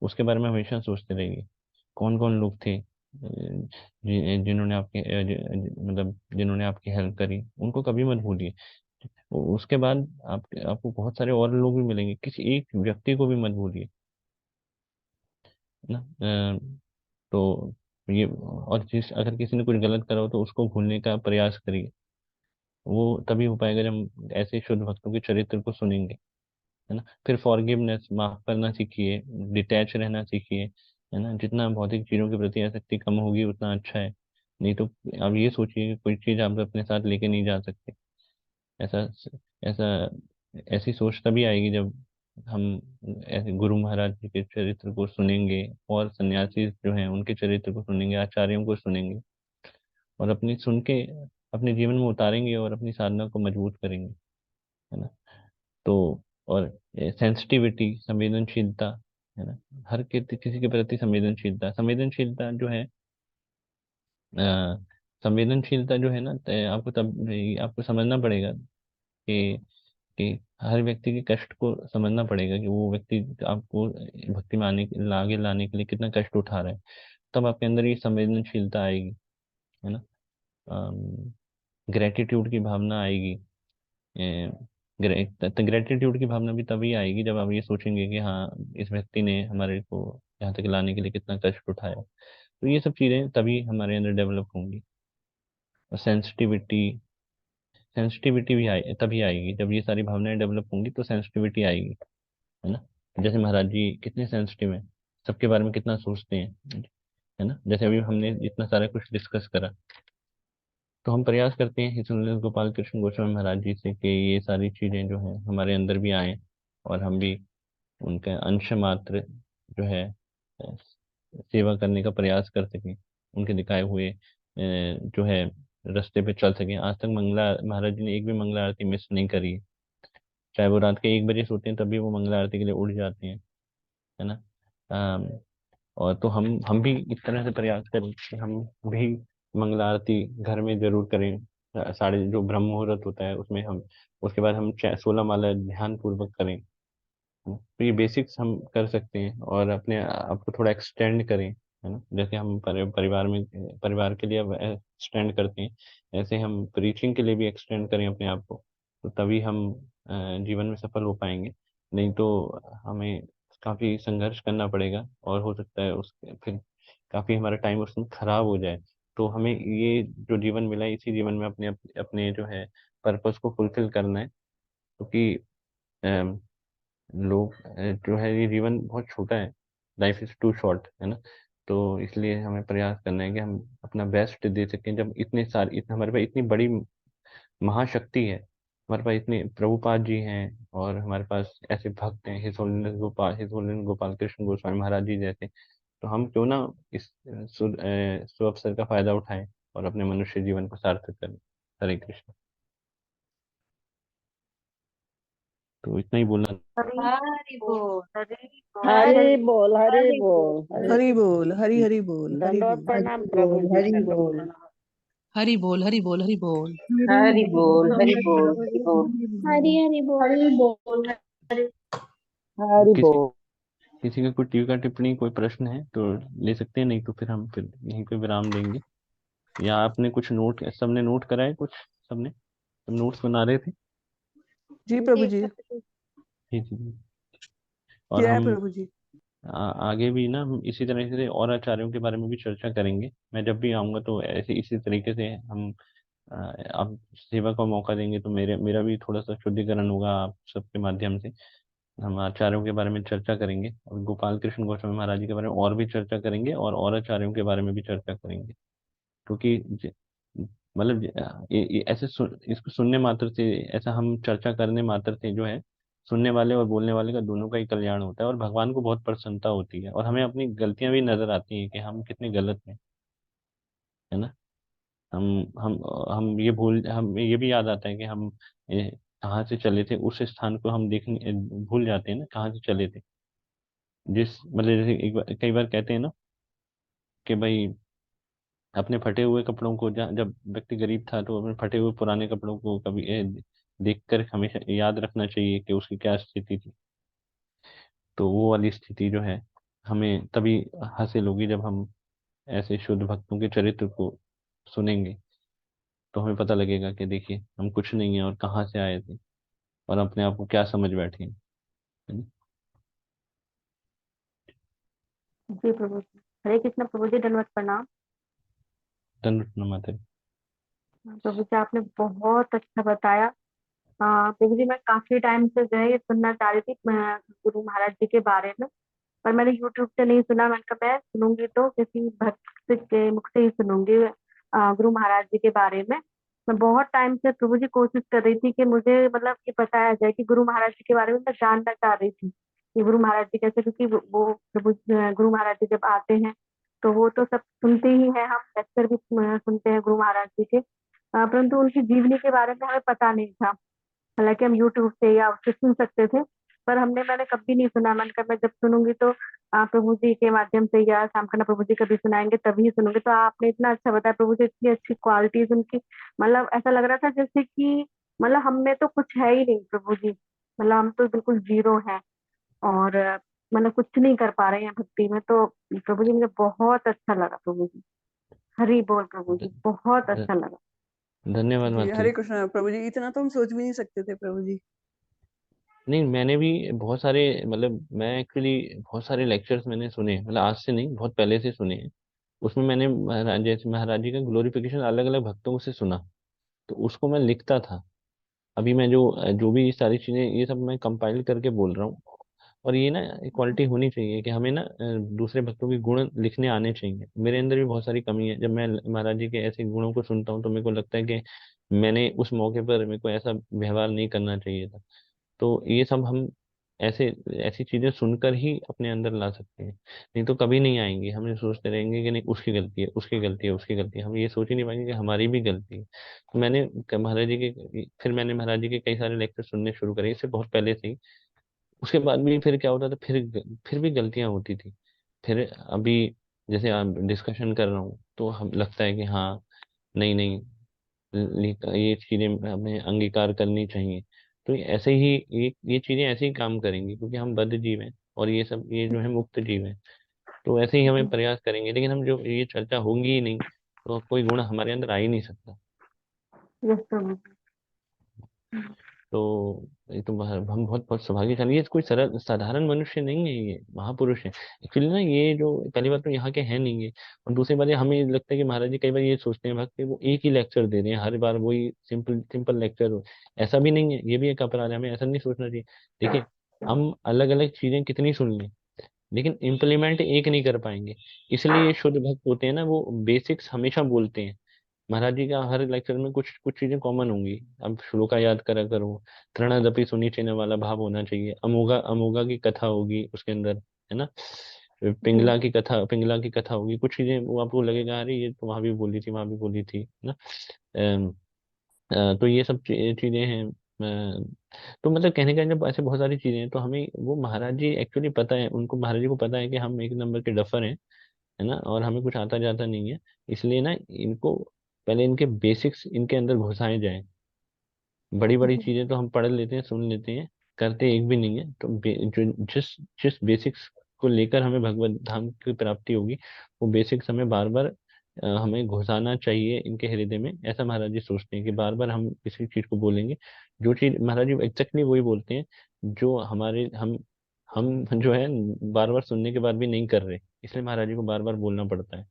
उसके बारे में हमेशा सोचते रहिए। कौन कौन लोग थे जिन्होंने आपके मतलब जिन्होंने आपकी हेल्प करी, उनको कभी मत भूलिए। उसके बाद आपको बहुत सारे और लोग भी मिलेंगे, किसी एक व्यक्ति को भी मत भूलिए, है ना। तो ये, और जिस अगर किसी ने कुछ गलत करा हो तो उसको भूलने का प्रयास करिए। वो तभी हो पाएगा जब हम ऐसे शुद्ध भक्तों के चरित्र को सुनेंगे, है ना। फिर फॉरगिवनेस, माफ करना सीखिए, डिटैच रहना सीखिए, है ना। जितना भौतिक चीजों के प्रति आसक्ति कम होगी उतना अच्छा है। नहीं तो आप ये सोचिए कि कोई चीज आप अपने साथ लेके नहीं जा सकते। ऐसा ऐसा ऐसी सोच तभी आएगी जब हम ऐसे गुरु महाराज जी के चरित्र को सुनेंगे, और सन्यासी जो हैं उनके चरित्र को सुनेंगे, आचार्यों को सुनेंगे, और अपनी सुन के अपने जीवन में उतारेंगे और अपनी साधना को मजबूत करेंगे, है ना। तो और सेंसिटिविटी, संवेदनशीलता, है ना। किसी के प्रति संवेदनशीलता, संवेदनशीलता जो है अ, संवेदनशीलता जो है ना, आपको समझना पड़ेगा कि कि हर व्यक्ति के कष्ट को समझना पड़ेगा कि वो व्यक्ति आपको भक्ति में आगे लाने के लिए कितना कष्ट उठा रहा है। तब आपके अंदर ये संवेदनशीलता आएगी, है ना। ग्रेटिट्यूड की भावना आएगी। ग्रेटिट्यूड की भावना भी तभी आएगी जब आप ये सोचेंगे कि हाँ, इस व्यक्ति ने हमारे को यहाँ तक लाने के लिए कितना कष्ट उठाया। तो ये सब चीजें तभी हमारे अंदर डेवलप होंगी। और सेंसिटिविटी भी तभी आएगी जब ये सारी भावनाएं डेवलप होंगी, तो सेंसिटिविटी आएगी, है ना। जैसे महाराज जी कितने सेंसिटिव हैं, सबके बारे में कितना सोचते हैं, है ना। जैसे अभी हमने इतना सारा कुछ डिस्कस करा, तो हम प्रयास करते हैं हितुल्य गोपाल कृष्ण गोस्वामी महाराज जी से कि ये सारी चीज़ें जो हैं हमारे अंदर भी आए, और हम भी उनका अंश मात्र जो है सेवा करने का प्रयास कर सकें, उनके दिखाए हुए जो है रास्ते पे चल सकें। आज तक मंगला महाराज जी ने एक भी मंगला आरती मिस नहीं करी है। चाहे वो रात के 1 बजे सोते हैं, तब भी वो मंगला आरती के लिए उठ जाते हैं, है ना। अम, और तो हम भी इस तरह से प्रयास करें कि हम भी मंगला आरती घर में जरूर करें। साढ़े जो ब्रह्म मुहूर्त होता है उसमें हम, उसके बाद हम 16 माला ध्यान पूर्वक करें। तो ये बेसिक्स हम कर सकते हैं, और अपने आप को थोड़ा एक्सटेंड करें, है ना। जैसे हम परिवार में, परिवार के लिए अब एक्सटेंड करते हैं, ऐसे हम प्रीचिंग के लिए भी एक्सटेंड करें अपने आप को। तो तभी हम जीवन में सफल हो पाएंगे। नहीं तो हमें काफ़ी संघर्ष करना पड़ेगा, और हो सकता है उस फिर काफ़ी हमारा टाइम उसमें खराब हो जाए। तो हमें ये जो जीवन मिला है, इसी जीवन में अपने अपने जो है पर्पस को फुलफिल करना है, क्योंकि लोग जो है, ये जीवन बहुत छोटा है, लाइफ इज टू शॉर्ट, है ना। तो इसलिए हमें प्रयास करना है कि हम अपना बेस्ट दे सकें। जब इतने सारे हमारे पास इतनी बड़ी महाशक्ति है, हमारे पास इतने प्रभुपाद जी हैं, और हमारे पास ऐसे भक्त हैं, हिज होलीनेस गोपाल कृष्ण गोस्वामी महाराज जी जैसे। तो हम क्यों ना इस सुअवसर का फायदा उठाएं और अपने मनुष्य जीवन को सार्थक करें। हरे कृष्ण। तो इतना ही बोलना। हरि बोल, हरि बोल, हरि बोल, हरि हरि बोल, बोल, हरि हरि बोल, हरि हरि बोल, हरि दंडवत बोल, प्रणाम प्रभु जी, हरि दंडवत बोल, प्रणाम। हरि बोल, हरि बोल, हरि बोल। हरि बोल, हरि बोल, हरि बोल, हरि हरि बोल, हरि बोल, हरि हरि किसी बोल। किसी का कोई टीका टिप्पणी, कोई प्रश्न है तो ले सकते हैं, नहीं तो फिर हम फिर यहीं पे विराम देंगे। या आपने कुछ नोट, सबने नोट करा है कुछ? सबने सब नोट्स बना रहे थे? जी प्रभु जी। जी जी जी। और क्या है हम प्रभु जी? आगे भी ना हम इसी तरह से और आचार्यों के बारे में भी चर्चा करेंगे। मैं जब भी आऊँगा तो ऐसे इसी तरीके से हम आप सेवा का मौका देंगे, तो मेरा भी थोड़ा सा शुद्धिकरण होगा आप सबके माध्यम से। हम आचार्यों के बारे में चर्चा करेंगे, और गोपाल कृष्ण गोस्वामी महाराज जी के बारे में और भी चर्चा करेंगे, और आचार्यों के बारे में भी चर्चा करेंगे। क्योंकि मतलब ये ऐसे इसको सुनने मात्र से, ऐसा हम चर्चा करने मात्र से जो है, सुनने वाले और बोलने वाले का दोनों का ही कल्याण होता है, और भगवान को बहुत प्रसन्नता होती है, और हमें अपनी गलतियां भी नजर आती हैं कि हम कितने गलत हैं, है ना। हम हम हम ये भूल, हम ये भी याद आता है कि हम कहाँ से चले थे, उस स्थान को हम देखने भूल जाते हैं ना, कहाँ से चले थे। जिस मतलब जैसे एक बार, कई बार कहते हैं ना कि भाई अपने फटे हुए कपड़ों को, जब व्यक्ति गरीब था तो अपने फटे हुए पुराने कपड़ों को कभी देखकर हमेशा याद रखना चाहिए कि उसकी क्या स्थिति थी। तो वो वाली स्थिति जो है हमें तभी हासिल होगी जब हम ऐसे शुद्ध भक्तों के चरित्र को सुनेंगे। तो हमें पता लगेगा कि देखिए हम कुछ नहीं है, और कहाँ से आए थे, और अपने आप को क्या समझ बैठे हैं, है ना? जी प्रभु जी, हरे कृष्ण प्रभु जी, दंडवत प्रणाम। दंड माता। प्रभु जी आपने बहुत अच्छा बताया। हाँ प्रभु जी, मैं काफी टाइम से जो है ये सुनना चाह रही थी गुरु महाराज जी के बारे में, पर मैंने यूट्यूब से नहीं सुना। मैंने कहा मैं सुनूंगी तो किसी भक्त के मुख से ही सुनूंगी गुरु महाराज जी के बारे में। मैं बहुत टाइम से प्रभु जी कोशिश कर रही थी कि मुझे मतलब ये बताया जाए कि गुरु महाराज जी के बारे में मैं जानना चाह रही थी कि गुरु महाराज जी कैसे, क्योंकि वो प्रभु गुरु महाराज जी जब आते हैं तो वो तो सब सुनते ही हैं, हम लेक्चर भी सुनते हैं गुरु महाराज जी के, परंतु उनकी जीवनी के बारे में हमें पता नहीं था। हालांकि हम यूट्यूब से या उससे सुन सकते थे, पर मैंने कभी नहीं सुना। मैंने कहा मैं जब सुनूंगी तो प्रभु जी के माध्यम से, या श्यामकन्ना प्रभु जी कभी सुनाएंगे तभी सुनूंगी। तो आपने इतना अच्छा बताया प्रभु जी, इतनी अच्छी क्वालिटीज उनकी, मतलब ऐसा लग रहा था जैसे कि मतलब हम में तो कुछ है ही नहीं प्रभु जी, मतलब हम तो बिल्कुल जीरो हैं, और मतलब कुछ नहीं कर पा रहे हैं भक्ति में। तो प्रभु जी मुझे बहुत अच्छा लगा प्रभु जी। हरि बोल प्रभु जी, ध- बहुत ध- अच्छा लगा। धन्यवाद जी माता हरे जी। कृष्ण प्रभु जी, इतना तो हम सोच भी नहीं सकते थे प्रभु जी। नहीं, मैंने भी बहुत सारे, मतलब मैं एक्चुअली बहुत सारे लेक्चर्स मैंने सुने, मतलब आज से नहीं, बहुत पहले से सुने हैं। उसमें मैंने महाराज, जैसे महाराज जी का ग्लोरिफिकेशन अलग अलग भक्तों से सुना, तो उसको मैं लिखता था। अभी मैं जो जो भी ये सारी चीजें, ये सब मैं कंपाइल करके बोल रहा हूँ। और ये ना क्वालिटी होनी चाहिए कि हमें ना दूसरे भक्तों के गुण लिखने आने चाहिए। मेरे अंदर भी बहुत सारी कमी है। जब मैं महाराज जी के ऐसे गुणों को सुनता हूँ तो मेरे को लगता है कि मैंने उस मौके पर मेरे को ऐसा व्यवहार नहीं करना चाहिए था। तो ये सब हम ऐसे ऐसी चीजें सुनकर ही अपने अंदर ला सकते हैं, नहीं तो कभी नहीं आएंगी। हम ये सोचते रहेंगे कि नहीं उसकी गलती है, उसकी गलती है, उसकी गलती है। हम ये सोच ही नहीं पाएंगे कि हमारी भी गलती है। तो मैंने महाराज जी के फिर मैंने महाराज जी के कई सारे लेक्चर सुनने शुरू करे, इससे बहुत पहले से ही। उसके बाद भी फिर क्या होता था, फिर भी गलतियां होती थी। फिर अभी जैसे आप डिस्कशन कर रहा हूँ तो हम लगता है कि हाँ, नहीं नहीं, ये चीजें हमें अंगीकार करनी चाहिए। तो ऐसे ही ये चीजें ऐसे ही काम करेंगी, क्योंकि हम बद्ध जीव हैं और ये सब ये जो है मुक्त जीव हैं। तो ऐसे ही हमें प्रयास करेंगे, लेकिन हम जो ये चर्चा होंगी ही नहीं तो कोई गुण हमारे अंदर आ ही नहीं सकता। यस प्रभु जी। तो ये तो हम बहुत बहुत सौभाग्यशाली। ये कोई सरल साधारण मनुष्य नहीं है, ये महापुरुष है एक्चुअली ना। ये जो पहली बात तो यहाँ के हैं नहीं है, और दूसरी बात ये हमें लगता है कि महाराज जी कई बार ये सोचते हैं भक्त कि वो एक ही लेक्चर दे रहे हैं, हर बार वही सिंपल सिंपल लेक्चर हो। ऐसा भी नहीं है, ये भी एक अपराध है, हमें ऐसा नहीं सोचना चाहिए। देखिए, हम अलग अलग चीजें कितनी सुन लें, लेकिन इम्प्लीमेंट एक नहीं कर पाएंगे। इसलिए ये शुद्ध भक्त होते हैं ना, वो बेसिक्स हमेशा बोलते हैं। महाराज जी का हर लेक्चर में कुछ कुछ चीजें कॉमन होंगी। अब श्लोका याद करा करो, तृणदपि सुनिचिन वाला भाव होना चाहिए, अमोघा अमोघा की कथा होगी उसके अंदर, है ना। पिंगला की कथा होगी, कुछ चीजें वो आपको लगेगा अरे ये तो वहां भी बोली थी, वहां भी बोली थी, है ना। अम, तो ये सब चीजें हैं। तो मतलब कहने का जब ऐसे बहुत सारी चीजें हैं तो हमें वो महाराज जी एक्चुअली पता है, उनको महाराज जी को पता है कि हम एक नंबर के डफर हैं, है ना, और हमें कुछ आता जाता नहीं है। इसलिए ना इनको पहले इनके बेसिक्स इनके अंदर घुसाए जाएं। बड़ी बड़ी चीजें तो हम पढ़ लेते हैं, सुन लेते हैं, करते एक भी नहीं है। तो जो जिस जिस बेसिक्स को लेकर हमें भगवत धाम की प्राप्ति होगी, वो बेसिक्स हमें बार बार हमें घुसाना चाहिए इनके हृदय में। ऐसा महाराज जी सोचते हैं कि बार बार हम किसी चीज को बोलेंगे, जो चीज महाराज जी एग्जैक्टली वही बोलते हैं जो हमारे हम जो है बार बार सुनने के बाद भी नहीं कर रहे, इसलिए महाराज जी को बार बार बोलना पड़ता है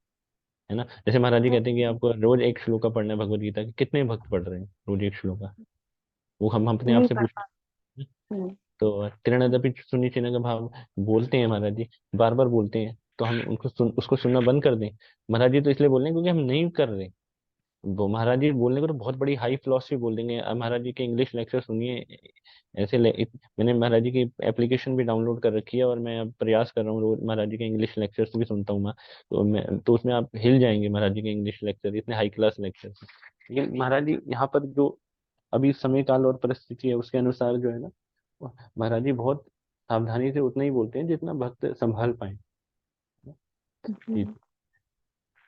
ना। जैसे महाराज जी कहते हैं कि आपको रोज एक श्लोका पढ़ना है भगवत गीता के, कितने भक्त पढ़ रहे हैं रोज एक श्लोका? वो हम अपने आप नहीं से कर पूछते हैं। पाते। तो त्रिणदपि सुनिचिन का भाव बोलते हैं महाराज जी, बार बार बोलते हैं, तो हम उसको सुनना बंद कर दें? महाराज जी तो इसलिए बोल रहे हैं क्योंकि हम नहीं कर रहे। वो महाराज जी बोलने को तो बहुत बड़ी हाई फिलॉसफी बोल देंगे। अब महाराज जी के इंग्लिश लेक्चर सुनिए, ऐसे मैंने महाराज जी की एप्लीकेशन भी डाउनलोड कर रखी है, और मैं अब प्रयास कर रहा हूँ रोज महाराज जी के इंग्लिश लेक्चर्स भी सुनता हूँ मैं। तो उसमें आप हिल जाएंगे, महाराज जी के इंग्लिश लेक्चर इतने हाई क्लास लेक्चर। लेकिन महाराज जी यहाँ पर जो अभी समय काल और परिस्थिति है उसके अनुसार जो है ना, महाराज जी बहुत सावधानी से उतना ही बोलते हैं जितना भक्त संभाल पाए। जी।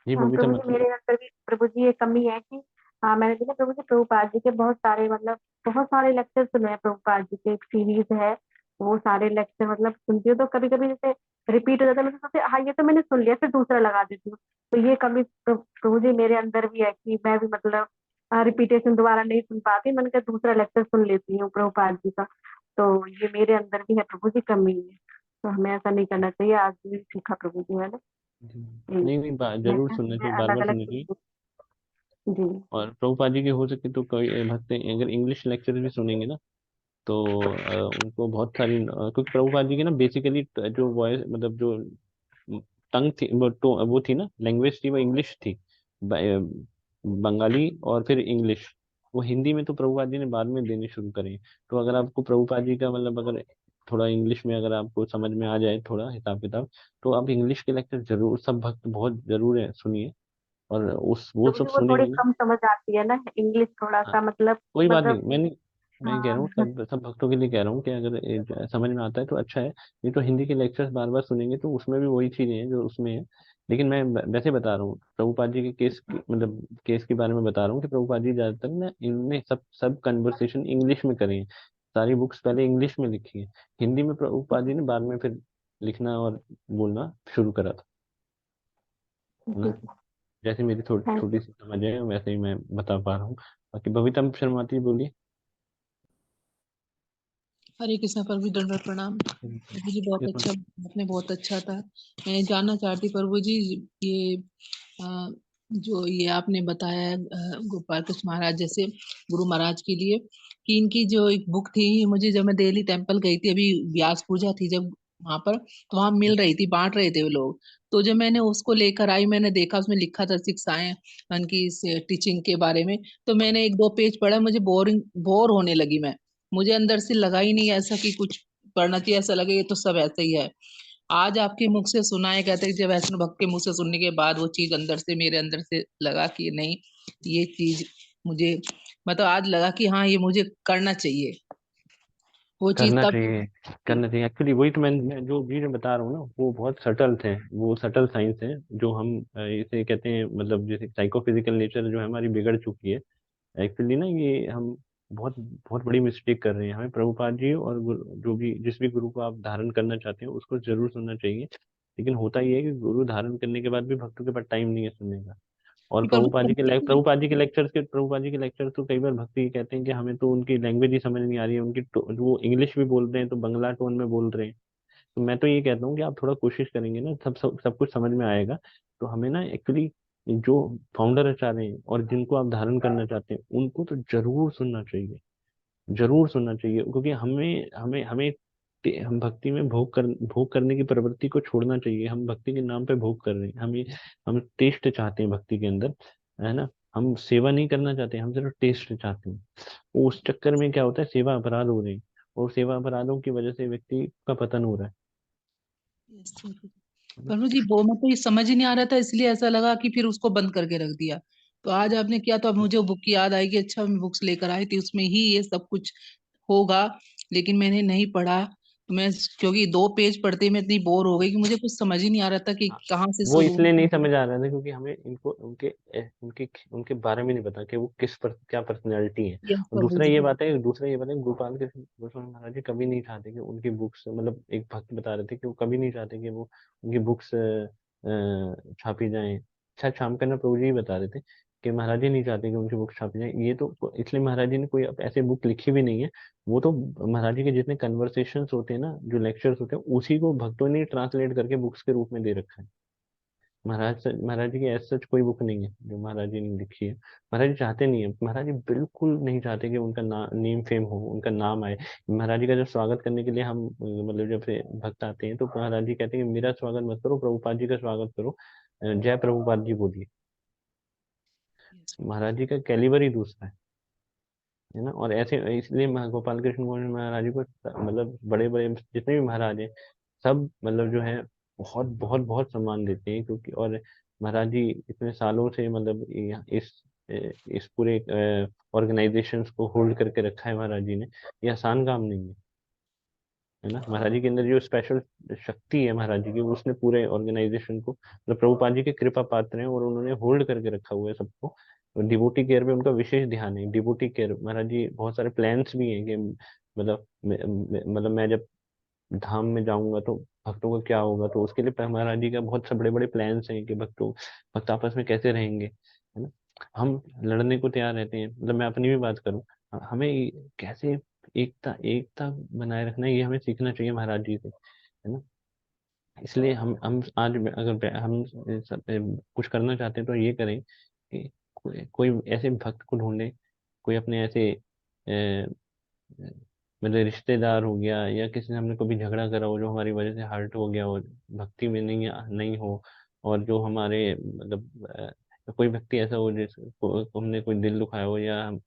जी हाँ बबीता प्रभु जी, मतलब। मेरे अंदर भी प्रभु जी ये कमी है कि मैंने देखा प्रभु जी प्रभुपाद जी के बहुत सारे मतलब बहुत सारे लेक्चर सुने हैं। प्रभुपाद जी के एक सीरीज है, वो सारे लेक्चर मतलब सुनती हूँ तो कभी कभी जैसे रिपीट हो जाता है, मैं सोचती हूँ, हाँ ये तो मैंने सुन लिया, फिर दूसरा लगा देती हूँ। तो ये कमी प्रभु जी मेरे अंदर भी है कि मैं भी मतलब रिपीटेशन दोबारा नहीं सुन पाती, मैंने कहा दूसरा लेक्चर सुन लेती हूँ प्रभुपाद जी का। तो ये मेरे अंदर भी है प्रभु जी, कमी है। तो हमें ऐसा नहीं करना चाहिए, आज भी सीखा प्रभु जी मैंने। जी। जी, नहीं नहीं, मैं जरूर सुनना चाहिए, बार अलग बार अलग सुनना चाहिए। सुनती हूँ। जी। और प्रभुपाद जी के हो सके तो कोई भक्त अगर इंग्लिश लेक्चर भी सुनेंगे ना, तो उनको बहुत सारी क्योंकि प्रभुपाद जी की ना बेसिकली जो वॉइस मतलब जो टंग थी वो थी ना, लैंग्वेज थी, वो इंग्लिश थी। बंगाली और फिर इंग्लिश। वो हिंदी में तो प्रभुपाद जी ने बाद में देने शुरू करे। तो अगर आपको प्रभुपाद जी का मतलब अगर थोड़ा इंग्लिश में अगर आपको समझ में आ जाए थोड़ा हिसाब किताब, तो आप इंग्लिश के लेक्चर जरूर, सब भक्त बहुत जरूर है सुनिए। और उस वो तो सब मुझे वो थोड़ी सुनेंगे ना। कम समझ आती है ना इंग्लिश, थोड़ा हाँ, सा मतलब कोई बात नहीं। मतलब मैं कह रहा हूँ हाँ। सब सब भक्तों के लिए कह रहा हूँ कि अगर समझ में आता है तो अच्छा है, नहीं तो हिंदी के लेक्चर्स बार बार सुनेंगे तो उसमें भी वही चीजें हैं जो उसमें है। लेकिन मैं वैसे बता रहा हूँ प्रभुपाद जी के मतलब केस के बारे में बता रहा हूँ कि प्रभुपाद जी ज्यादातर ना इनने सब सब कन्वर्सेशन इंग्लिश में करी है। सारी बुक्स पहले इंग्लिश में लिखी है, हिंदी में प्रभुपाद जी ने बाद में फिर लिखना और बोलना शुरू करा था, है जी। ना। जैसे मेरी थोड़ी थैंक छोटी सी समझ है वैसे ही मैं बता पा रहा हूँ। बाकी बबीता शर्माती बोलिए। हरे कृष्णा प्रभु, दंडवत प्रणाम प्रभु जी। बहुत अच्छा, आपने बहुत अच्छा था। मैं जानना चाहती प्रभु जी, ये जो ये आपने बताया गोपाल कृष्ण महाराज जैसे गुरु महाराज के लिए, कि इनकी जो एक बुक थी, मुझे जब मैं दिल्ली टेम्पल गई थी अभी, व्यास पूजा थी जब वहां पर, तो वहां मिल रही थी, बांट रहे थे वो लोग। तो जब मैंने उसको लेकर आई, मैंने देखा उसमें लिखा था शिक्षाएं उनकी इस टीचिंग के बारे में। तो मैंने एक दो पेज पढ़ा, मुझे बोर होने लगी मैं। मुझे अंदर से लगा ही नहीं ऐसा कि कुछ पढ़ना चाहिए, ऐसा लगे ये तो सब ऐसा ही है। आज आपके मुख से सुना है, कहते हैं जब वैष्णव भक्त के मुंह से सुनने के बाद वो चीज अंदर से, मेरे अंदर से लगा कि नहीं, ये चीज मुझे, मतलब आज लगा कि हाँ ये मुझे करना चाहिए। वो चीज करना तब चाहिए, करना चाहिए। एक्चुअली वही तो मैं जो चीज़ बता रहा हूँ ना, वो बहुत सटल थे, वो सटल साइंस है जो हम इसे कहते हैं, मतलब जैसे साइकोफिजिकल नेचर जो है हमारी बिगड़ चुकी है। एक्चुअली ना ये हम बहुत बहुत बड़ी मिस्टेक कर रहे हैं। हमें प्रभुपाद जी और जो भी जिस भी गुरु को आप धारण करना चाहते हैं उसको जरूर सुनना चाहिए। लेकिन होता ये है कि गुरु धारण करने के बाद भी भक्तों के पास टाइम नहीं है सुनने का। और प्रभु प्रभुपाद जी के लेक्चर तो कई बार भक्त ये कहते हैं कि हमें तो उनकी लैंग्वेज ही समझ नहीं आ रही है, उनकी वो इंग्लिश भी बोल रहे हैं तो बंगला टोन में बोल रहे हैं। तो मैं तो ये कहता हूँ कि आप थोड़ा कोशिश करेंगे ना, सब कुछ समझ में आएगा। तो हमें ना एक्चुअली जो फाउंडर आचार्य हैं और जिनको आप धारण करना चाहते हैं उनको तो जरूर सुनना चाहिए, जरूर सुनना चाहिए। क्योंकि हमें हमें हमें हम भक्ति में भोग करने की प्रवृत्ति को छोड़ना चाहिए। हम भक्ति के नाम पे भोग कर रहे हैं, हम टेस्ट चाहते हैं भक्ति के अंदर, है ना। हम सेवा नहीं करना चाहते, हम सिर्फ टेस्ट चाहते हैं। उस चक्कर में क्या होता है, सेवा अपराध हो रहे हैं, और सेवा अपराधों की वजह से व्यक्ति का पतन हो रहा है ना। प्रभु जी, वो मैं तो ये समझ ही नहीं आ रहा था, इसलिए ऐसा लगा कि फिर उसको बंद करके रख दिया। तो आज आपने किया तो अब मुझे वो बुक की याद आई कि अच्छा मैं बुक्स लेकर आई थी, उसमें ही ये सब कुछ होगा। लेकिन मैंने नहीं पढ़ा, तो मैं, क्योंकि दो पेज पढ़ते ही मैं इतनी बोर हो गई कि मुझे कुछ समझ ही नहीं आ रहा था कि हाँ, कहाँ से वो शुरू। इसलिए नहीं समझ आ रहा था क्योंकि हमें इनको उनके उनके उनके बारे में नहीं पता कि वो क्या पर्सनैलिटी है। यस और प्रभु जी। दूसरा ये बात है, गोपाल कृष्ण गोस्वामी महाराज जी कभी नहीं चाहते कि उनकी बुक्स, मतलब एक भक्त बता रहे थे कि वो कभी नहीं चाहते कि वो उनकी बुक्स छापी जाएं। शायद शाम करना प्रभु जी ही बता रहे थे कि महाराज जी नहीं चाहते कि उनकी बुक्स छापी जाए। ये तो इसलिए महाराज जी ने कोई अब ऐसे बुक लिखी भी नहीं है। वो तो महाराज जी के जितने कन्वर्सेशंस होते हैं ना, जो लेक्चर्स होते हैं, उसी को भक्तों ने ट्रांसलेट करके बुक्स के रूप में दे रखा है। महाराज जी की ऐसा सच कोई बुक नहीं है जो महाराज जी ने लिखी है। महाराज जी चाहते नहीं है, महाराज जी बिल्कुल नहीं चाहते कि उनका नेम फेम हो, उनका नाम आए। महाराज जी का जब स्वागत करने के लिए हम मतलब जब से भक्त आते हैं तो महाराज जी कहते हैं कि मेरा स्वागत मत करो, प्रभुपाद जी का स्वागत करो, जय प्रभुपाद जी बोलिए। महाराज जी का कैलिबर ही दूसरा है ना। और ऐसे इसलिए गोपाल कृष्ण गोविंद महाराज जी को मतलब बड़े बड़े जितने भी महाराज हैं सब मतलब जो है बहुत बहुत बहुत सम्मान देते हैं। क्योंकि और महाराज जी इतने सालों से मतलब इस पूरे ऑर्गेनाइजेशंस को होल्ड करके रखा है महाराज जी ने। ये आसान काम नहीं है ना। महाराज जी के अंदर जो स्पेशल शक्ति है महाराज जी की, उसने पूरे ऑर्गेनाइजेशन को, मतलब प्रभुपाद जी के कृपा पात्र हैं और उन्होंने होल्ड करके रखा हुआ है सबको। डिवोटी केयर पे उनका विशेष ध्यान है। डिवोटी केयर महाराज जी बहुत सारे प्लान्स भी हैं कि मतलब मैं जब धाम में जाऊंगा तो भक्तों का क्या होगा, तो उसके लिए महाराज जी का बहुत से बड़े बड़े प्लान्स हैं कि भक्त आपस में कैसे रहेंगे, है ना। हम लड़ने को तैयार रहते हैं। मतलब मैं अपनी भी बात करूं, हमें कैसे एकता एकता बनाए रखना है, ये हमें सीखना चाहिए महाराज जी से, है ना। इसलिए हम आज अगर हम कुछ करना चाहते हैं तो ये करें कि कोई ऐसे भक्त को ढूंढे, कोई अपने ऐसे मतलब रिश्तेदार हो गया या किसी से हमने कभी झगड़ा करा हो जो हमारी वजह से हर्ट हो गया हो, भक्ति में नहीं हो, और जो हमारे मतलब कोई व्यक्ति ऐसा हो जिसको हमने कोई दिल दुखाया हो या हम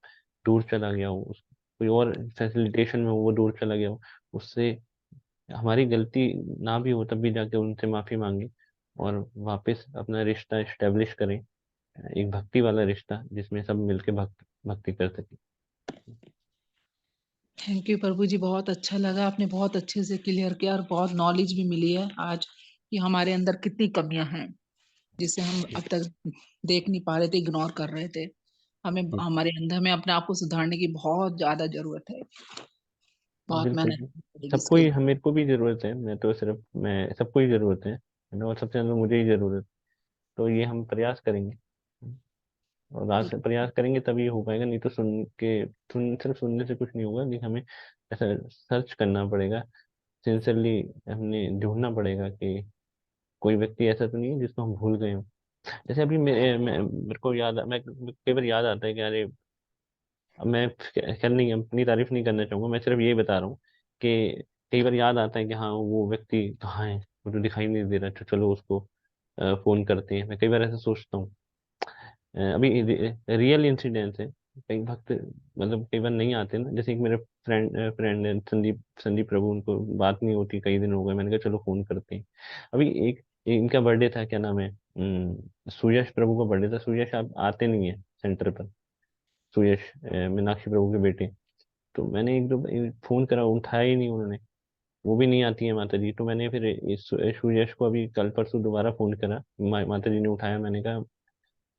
दूर चला गया हो, कोई और फैसिलिटेशन में हो वो दूर चला गया हो, उससे हमारी गलती ना भी हो तब भी जाके उनसे माफी मांगे और वापस अपना रिश्ता एस्टेब्लिश करें, एक भक्ति वाला रिश्ता जिसमें सब मिलके भक्ति कर सके। थैंक यू प्रभु जी, बहुत अच्छा लगा, आपने बहुत अच्छे से क्लियर किया और बहुत नॉलेज भी मिली है आज कि हमारे अंदर कितनी कमियां हैं जिसे हम अब तक देख नहीं पा रहे थे, इग्नोर कर रहे थे। हमें हमारे अंदर में अपने आप को सुधारने की बहुत ज्यादा जरूरत है, बहुत बिल्कुल मेहनत बिल्कुल। करनी पड़ेगी सबको इसके ही, लिए। हम मेरे को भी जरूरत है, मैं सबको ही जरूरत है ना। और सबसे ज्यादा मुझे ही जरूरत। तो ये हम प्रयास करेंगे, और आज से प्रयास करेंगे तभी हो पाएगा। नहीं तो सिर्फ सुनने से कुछ नहीं होगा, लेकिन हमें ऐसा सर्च करना पड़ेगा, सिंसियरली हमने ढूंढना पड़ेगा कि कोई व्यक्ति ऐसा तो नहीं है जिसको हम भूल गए हो। जैसे अभी मेरे को याद मैं कई बार याद आता है कि अरे अब मैं खैर नहीं अपनी तारीफ नहीं करना चाहूंगा, मैं सिर्फ यही बता रहा हूँ कि कई बार याद आता है कि हाँ वो व्यक्ति कहाँ है, वो तो दिखाई नहीं दे रहा, तो चलो उसको फोन करते हैं। मैं कई बार ऐसा सोचता हूँ। अभी रियल इंसिडेंट है। कई वक्त मतलब कई बार नहीं आते ना, जैसे एक मेरे फ्रेंड है संदीप संदीप प्रभु, उनको बात नहीं होती कई दिन हो गए, मैंने कहा चलो फोन करते हैं। अभी एक इनका बर्थडे था, क्या नाम है, सुयश प्रभु का बर्थडे था। सुयश आप आते नहीं है सेंटर पर, सुयश मीनाक्षी प्रभु के बेटे। तो मैंने एक दो फोन करा, उठाया ही नहीं उन्होंने। वो भी नहीं आती है माता जी, तो मैंने फिर इस सुयश को अभी कल परसों दोबारा फोन करा, माता जी ने उठाया। मैंने कहा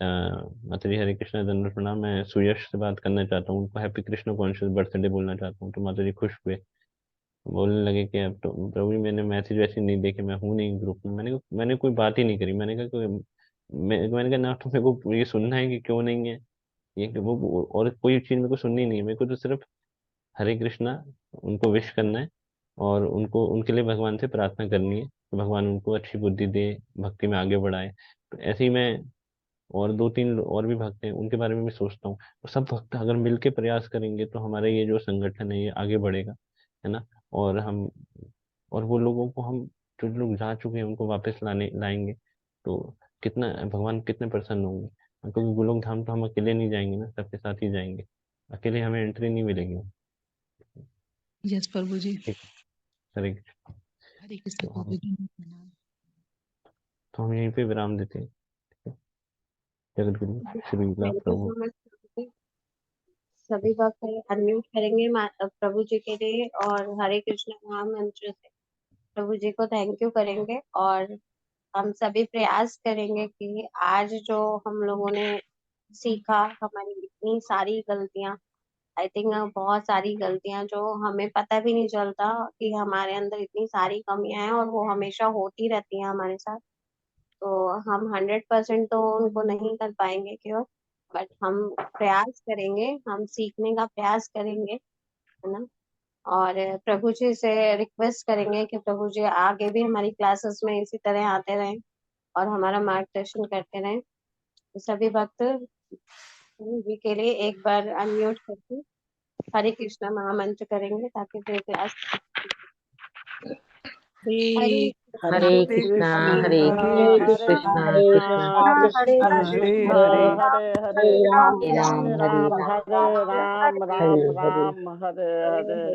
माता जी हरे कृष्णा दंडवत प्रणाम, मैं सुयश से बात करना चाहता हूँ, उनको हैप्पी कृष्णा कॉन्शियस बर्थडे बोलना चाहता हूँ। तो माता जी खुश हुए, बोलने लगे कि अब तो प्रभु जी मैंने मैसेज वैसे नहीं देखे, मैं हूँ नहीं ग्रुप में। मैंने कोई बात ही नहीं करी। मैंने कहा मैंने कहा ना तो मेरे को ये सुनना है कि क्यों नहीं है, ये कि वो और कोई चीज मेरे को सुननी नहीं है, मेरे को तो सिर्फ हरे कृष्णा उनको विश करना है, और उनको उनके लिए भगवान से प्रार्थना करनी है कि भगवान उनको अच्छी बुद्धि दे, भक्ति में आगे बढ़ाए। तो ऐसे ही मैं और दो तीन और भी भक्त हैं, उनके बारे में भी सोचता हूँ। तो सब भक्त अगर मिलके प्रयास करेंगे तो हमारा ये जो संगठन है ये आगे बढ़ेगा, है ना। और हम और वो लोगों को हम जो लोग जा चुके हैं उनको वापस लाएंगे, तो कितना भगवान कितने प्रसन्न होंगे। क्योंकि गोलोक धाम तो हम अकेले नहीं जाएंगे ना, सबके साथ ही जाएंगे, अकेले हमें एंट्री नहीं मिलेगी। यस प्रभु जी। ठीक है, हरे कृष्ण। हरे कृष्ण तो प्रभु जी, प्रणाम। हम यहीं पे विराम देते हैं। ठीक है? Jagat Guru Shri thank you Prabhu. So much. सभी भक्त अनम्यूट करेंगे प्रभु जी के लिए और हरे कृष्ण महामंत्र से प्रभु जी को थैंक यू करेंगे। और हम सभी प्रयास करेंगे कि आज जो हम लोगों ने सीखा, हमारी इतनी सारी गलतियां, आई थिंक बहुत सारी गलतियां जो हमें पता भी नहीं चलता कि हमारे अंदर इतनी सारी कमियां हैं, और वो हमेशा होती रहती हैं हमारे साथ। तो हम 100% तो उनको नहीं कर पाएंगे क्यों, बट हम प्रयास करेंगे, हम सीखने का प्रयास करेंगे, है ना। और प्रभु जी से रिक्वेस्ट करेंगे कि प्रभु जी आगे भी हमारी क्लासेस में इसी तरह आते रहें और हमारा मार्गदर्शन करते रहें। तो सभी भक्त प्रभु जी के लिए एक बार अनम्यूट करके हरे कृष्णा महामंत्र करेंगे ताकि फिर क्लास हरे हरे कृष्णा कृष्णा हरे हरे कृष्णा कृष्णा कृष्णा कृष्ण कृष्णा हरे कृष्ण हरे हरे हरे हरे राम राम हरे राम राम हरे राम हरे राम हरे राम हरे हरे।